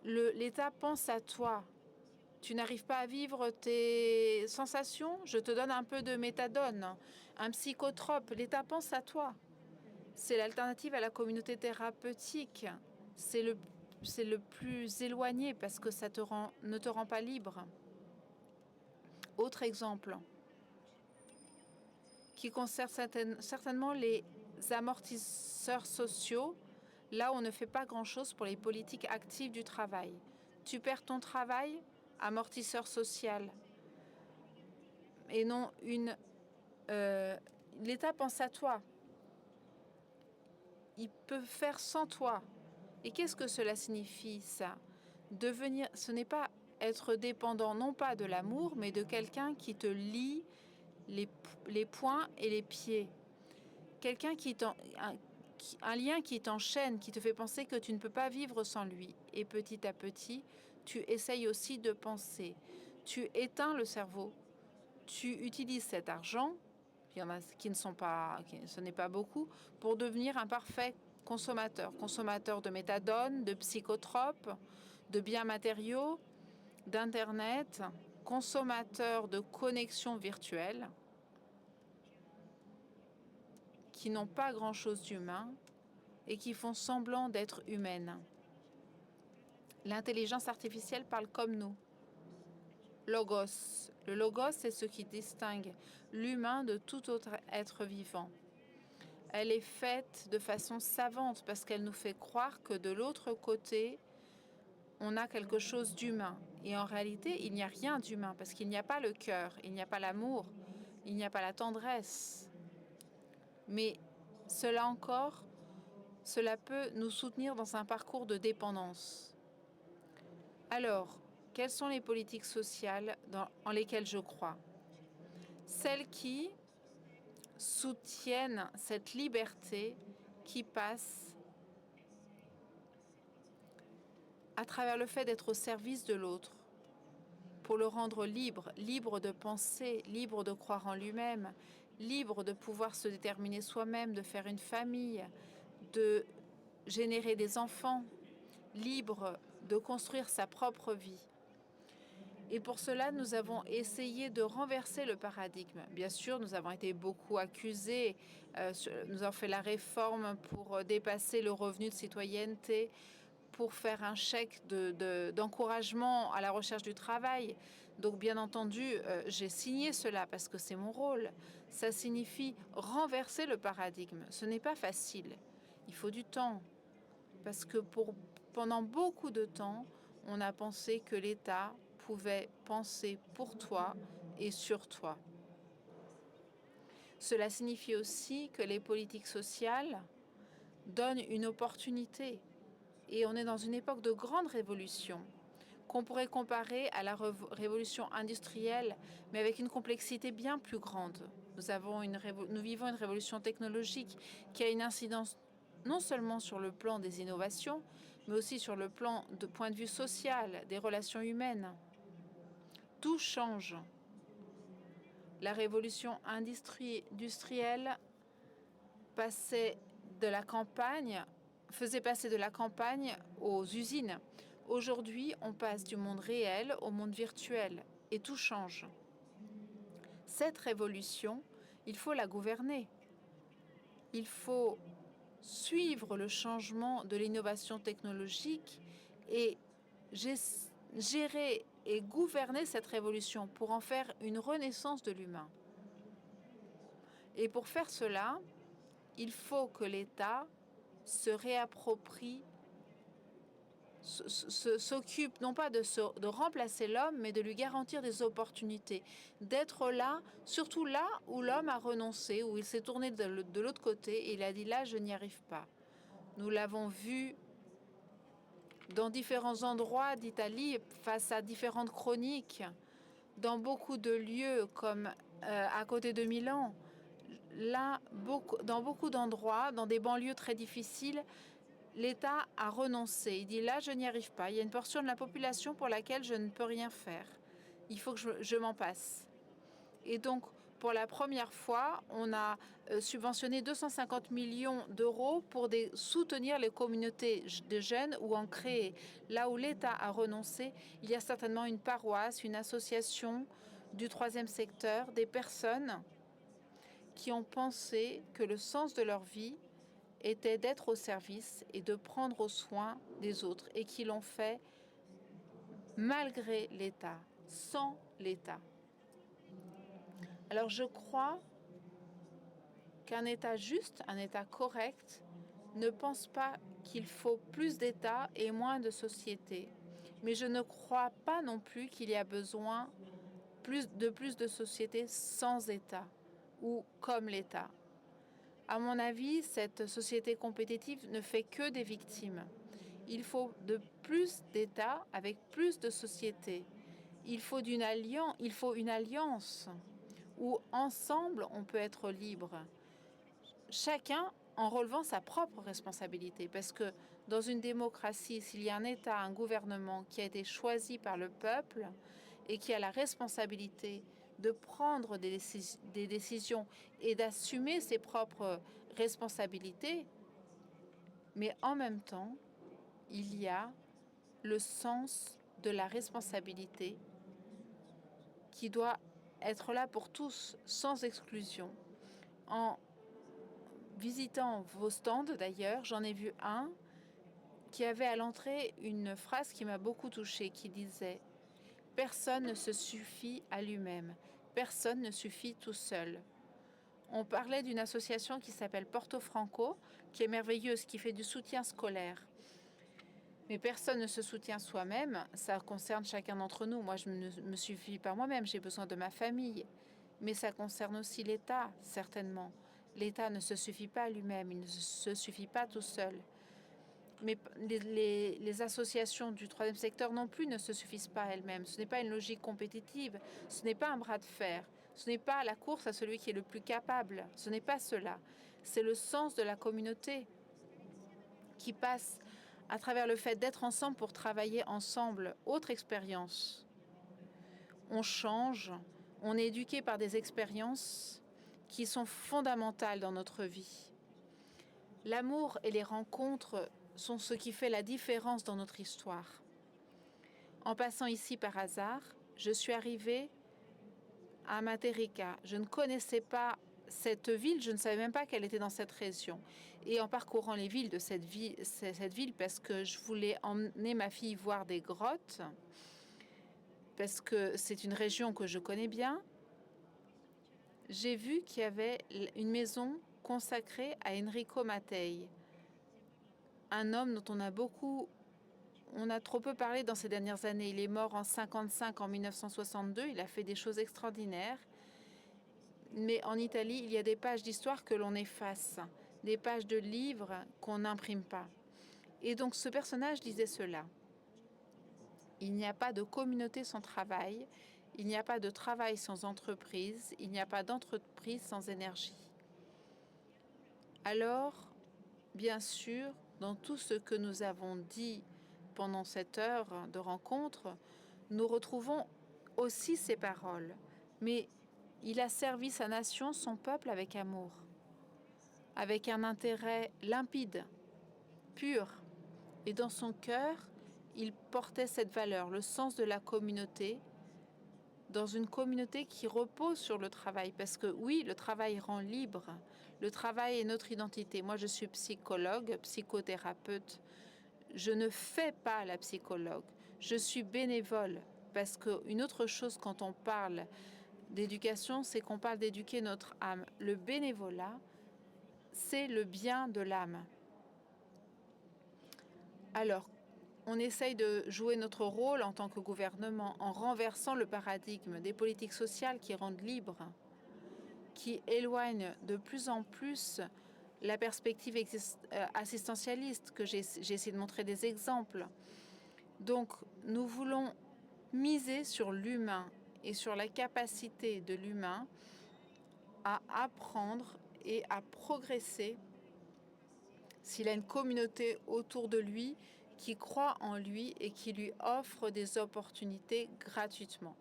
L'État pense à toi. Tu n'arrives pas à vivre tes sensations, je te donne un peu de méthadone, un psychotrope. L'État pense à toi. C'est l'alternative à la communauté thérapeutique. C'est le plus éloigné parce que ça ne te rend pas libre. Autre exemple qui concerne certainement les amortisseurs sociaux, là où on ne fait pas grand-chose pour les politiques actives du travail. Tu perds ton travail, amortisseur social. Et non l'État pense à toi. Il peut faire sans toi. Et qu'est-ce que cela signifie, ça? Ce n'est pas être dépendant, non pas de l'amour, mais de quelqu'un qui te lie les poings et les pieds. Quelqu'un un lien qui t'enchaîne, qui te fait penser que tu ne peux pas vivre sans lui. Et petit à petit, tu essayes aussi de penser. Tu éteins le cerveau. Tu utilises cet argent, il y en a qui ne sont pas, ce n'est pas beaucoup, pour devenir un parfait consommateur de méthadone, de psychotropes, de biens matériaux, d'Internet, consommateurs de connexions virtuelles qui n'ont pas grand-chose d'humain et qui font semblant d'être humaines. L'intelligence artificielle parle comme nous. Logos. Le logos, c'est ce qui distingue l'humain de tout autre être vivant. Elle est faite de façon savante parce qu'elle nous fait croire que de l'autre côté, on a quelque chose d'humain. Et en réalité, il n'y a rien d'humain parce qu'il n'y a pas le cœur, il n'y a pas l'amour, il n'y a pas la tendresse. Mais cela encore, cela peut nous soutenir dans un parcours de dépendance. Alors, quelles sont les politiques sociales en lesquelles je crois? Celles qui soutiennent cette liberté qui passe à travers le fait d'être au service de l'autre, pour le rendre libre, libre de penser, libre de croire en lui-même, libre de pouvoir se déterminer soi-même, de faire une famille, de générer des enfants, libre de construire sa propre vie. Et pour cela, nous avons essayé de renverser le paradigme. Bien sûr, nous avons été beaucoup accusés. Nous avons fait la réforme pour dépasser le revenu de citoyenneté, pour faire un chèque d'encouragement à la recherche du travail. Donc, bien entendu, j'ai signé cela parce que c'est mon rôle. Ça signifie renverser le paradigme. Ce n'est pas facile. Il faut du temps. Parce que pendant beaucoup de temps, on a pensé que l'État pouvait penser pour toi et sur toi. Cela signifie aussi que les politiques sociales donnent une opportunité. Et on est dans une époque de grande révolution qu'on pourrait comparer à la révolution industrielle, mais avec une complexité bien plus grande. Nous vivons une révolution technologique qui a une incidence non seulement sur le plan des innovations, mais aussi sur le plan de point de vue social, des relations humaines. Tout change. La révolution industrielle faisait passer de la campagne aux usines. Aujourd'hui, on passe du monde réel au monde virtuel et tout change. Cette révolution, il faut la gouverner. Il faut suivre le changement de l'innovation technologique et gérer et gouverner cette révolution pour en faire une renaissance de l'humain. Et pour faire cela, il faut que l'État se réapproprie, s'occupe non pas de remplacer l'homme, mais de lui garantir des opportunités, d'être là, surtout là où l'homme a renoncé, où il s'est tourné de l'autre côté et il a dit là, je n'y arrive pas. Nous l'avons vu dans différents endroits d'Italie, face à différentes chroniques, dans beaucoup de lieux comme à côté de Milan, là, dans beaucoup d'endroits, dans des banlieues très difficiles, l'État a renoncé. Il dit là, je n'y arrive pas. Il y a une portion de la population pour laquelle je ne peux rien faire. Il faut que je m'en passe. Et donc, pour la première fois, on a subventionné 250 millions d'euros pour soutenir les communautés de jeunes ou en créer. Là où l'État a renoncé, il y a certainement une paroisse, une association du troisième secteur, des personnes qui ont pensé que le sens de leur vie était d'être au service et de prendre soin des autres et qui l'ont fait malgré l'État, sans l'État. Alors je crois qu'un État juste, un État correct, ne pense pas qu'il faut plus d'État et moins de société. Mais je ne crois pas non plus qu'il y a besoin de plus de sociétés sans État ou comme l'État. À mon avis, cette société compétitive ne fait que des victimes. Il faut de plus d'États avec plus de sociétés. Il faut une alliance où ensemble on peut être libre. Chacun en relevant sa propre responsabilité. Parce que dans une démocratie, s'il y a un État, un gouvernement qui a été choisi par le peuple et qui a la responsabilité de prendre des décisions et d'assumer ses propres responsabilités, mais en même temps, il y a le sens de la responsabilité qui doit être là pour tous, sans exclusion. En visitant vos stands, d'ailleurs, j'en ai vu un qui avait à l'entrée une phrase qui m'a beaucoup touchée, qui disait « Personne ne se suffit à lui-même, personne ne suffit tout seul ». On parlait d'une association qui s'appelle Porto Franco, qui est merveilleuse, qui fait du soutien scolaire. Mais personne ne se soutient soi-même, ça concerne chacun d'entre nous. Moi, je ne me suffis pas moi-même, j'ai besoin de ma famille. Mais ça concerne aussi l'État, certainement. L'État ne se suffit pas à lui-même, il ne se suffit pas tout seul. Mais les associations du troisième secteur non plus ne se suffisent pas elles-mêmes. Ce n'est pas une logique compétitive, ce n'est pas un bras de fer, ce n'est pas la course à celui qui est le plus capable, ce n'est pas cela. C'est le sens de la communauté qui passe à travers le fait d'être ensemble pour travailler ensemble. Autre expérience. On change, on est éduqué par des expériences qui sont fondamentales dans notre vie. L'amour et les rencontres sont ce qui fait la différence dans notre histoire. En passant ici par hasard, je suis arrivée à Materica. Je ne connaissais pas cette ville, je ne savais même pas qu'elle était dans cette région. Et en parcourant les villes de cette ville, parce que je voulais emmener ma fille voir des grottes, parce que c'est une région que je connais bien, j'ai vu qu'il y avait une maison consacrée à Enrico Mattei, un homme dont on a trop peu parlé dans ces dernières années. Il est mort en 1955, en 1962, il a fait des choses extraordinaires. Mais en Italie, il y a des pages d'histoire que l'on efface, des pages de livres qu'on n'imprime pas. Et donc ce personnage disait cela. Il n'y a pas de communauté sans travail, il n'y a pas de travail sans entreprise, il n'y a pas d'entreprise sans énergie. Alors, bien sûr, dans tout ce que nous avons dit pendant cette heure de rencontre, nous retrouvons aussi ces paroles. Mais il a servi sa nation, son peuple, avec amour, avec un intérêt limpide, pur. Et dans son cœur, il portait cette valeur, le sens de la communauté, dans une communauté qui repose sur le travail. Parce que oui, le travail rend libre. Le travail est notre identité. Moi, je suis psychologue, psychothérapeute. Je ne fais pas la psychologue. Je suis bénévole. Parce qu'une autre chose, quand on parle d'éducation, c'est qu'on parle d'éduquer notre âme. Le bénévolat, c'est le bien de l'âme. Alors, on essaye de jouer notre rôle en tant que gouvernement en renversant le paradigme des politiques sociales qui rendent libre, qui éloignent de plus en plus la perspective assistentialiste, que j'ai essayé de montrer des exemples. Donc, nous voulons miser sur l'humain et sur la capacité de l'humain à apprendre et à progresser s'il a une communauté autour de lui qui croit en lui et qui lui offre des opportunités gratuitement.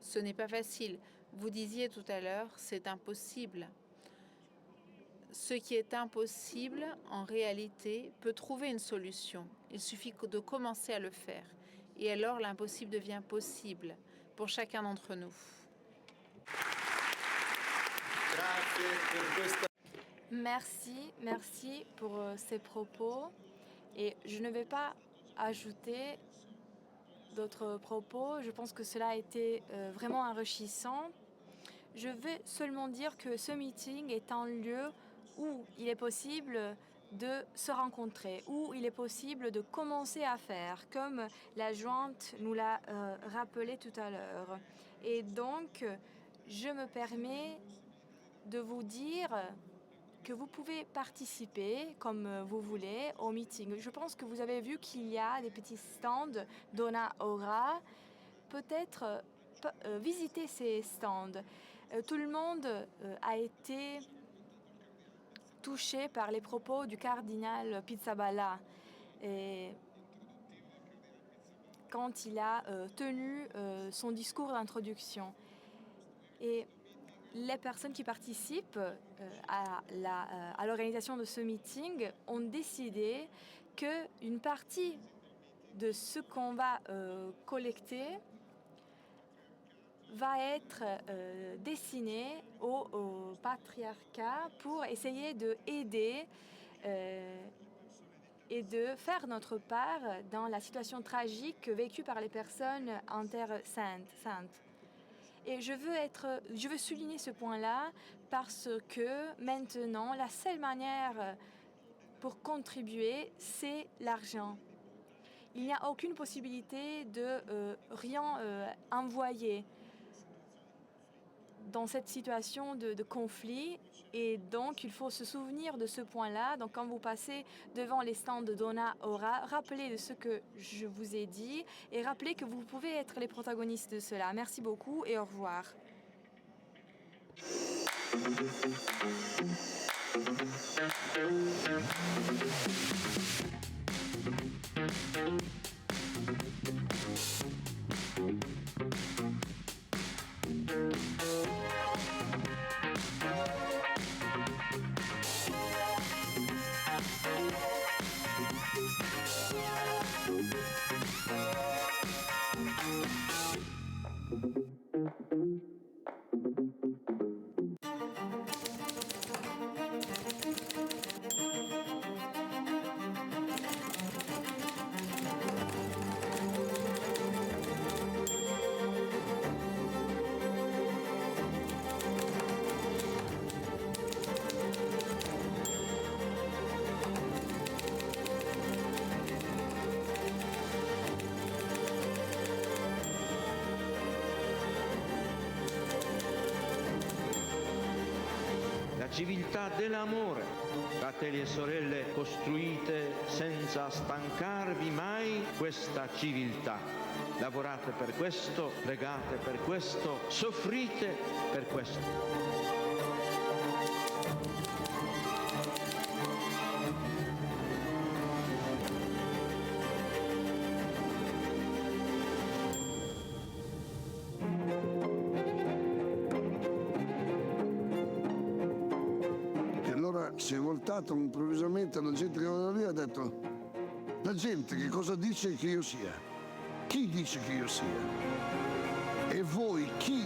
Ce n'est pas facile. Vous disiez tout à l'heure, c'est impossible. Ce qui est impossible, en réalité, peut trouver une solution. Il suffit de commencer à le faire. Et alors, l'impossible devient possible pour chacun d'entre nous. Merci pour ces propos. Et je ne vais pas ajouter d'autres propos. Je pense que cela a été vraiment enrichissant. Je vais seulement dire que ce meeting est un lieu où il est possible de se rencontrer, où il est possible de commencer à faire, comme la jointe nous l'a rappelé tout à l'heure. Et donc, je me permets de vous dire que vous pouvez participer comme vous voulez au meeting. Je pense que vous avez vu qu'il y a des petits stands Dona Ora. Peut-être visiter ces stands. Tout le monde a été touché par les propos du cardinal Pizzaballa et quand il a tenu son discours d'introduction. Et les personnes qui participent à l'organisation de ce meeting ont décidé qu'une partie de ce qu'on va collecter va être destiné au patriarcat pour essayer de aider et de faire notre part dans la situation tragique vécue par les personnes en Terre sainte. Et je veux souligner ce point-là parce que maintenant, la seule manière pour contribuer, c'est l'argent. Il n'y a aucune possibilité de rien envoyer dans cette situation de conflit. Et donc, il faut se souvenir de ce point-là. Donc, quand vous passez devant les stands de Donna Ora, rappelez de ce que je vous ai dit et rappelez que vous pouvez être les protagonistes de cela. Merci beaucoup et au revoir. Civiltà dell'amore, fratelli e sorelle, costruite senza stancarvi mai questa civiltà. Lavorate per questo, pregate per questo, soffrite per questo. Si è voltato improvvisamente alla gente che era lì e ha detto: la gente che cosa dice che io sia? Chi dice che io sia? E voi chi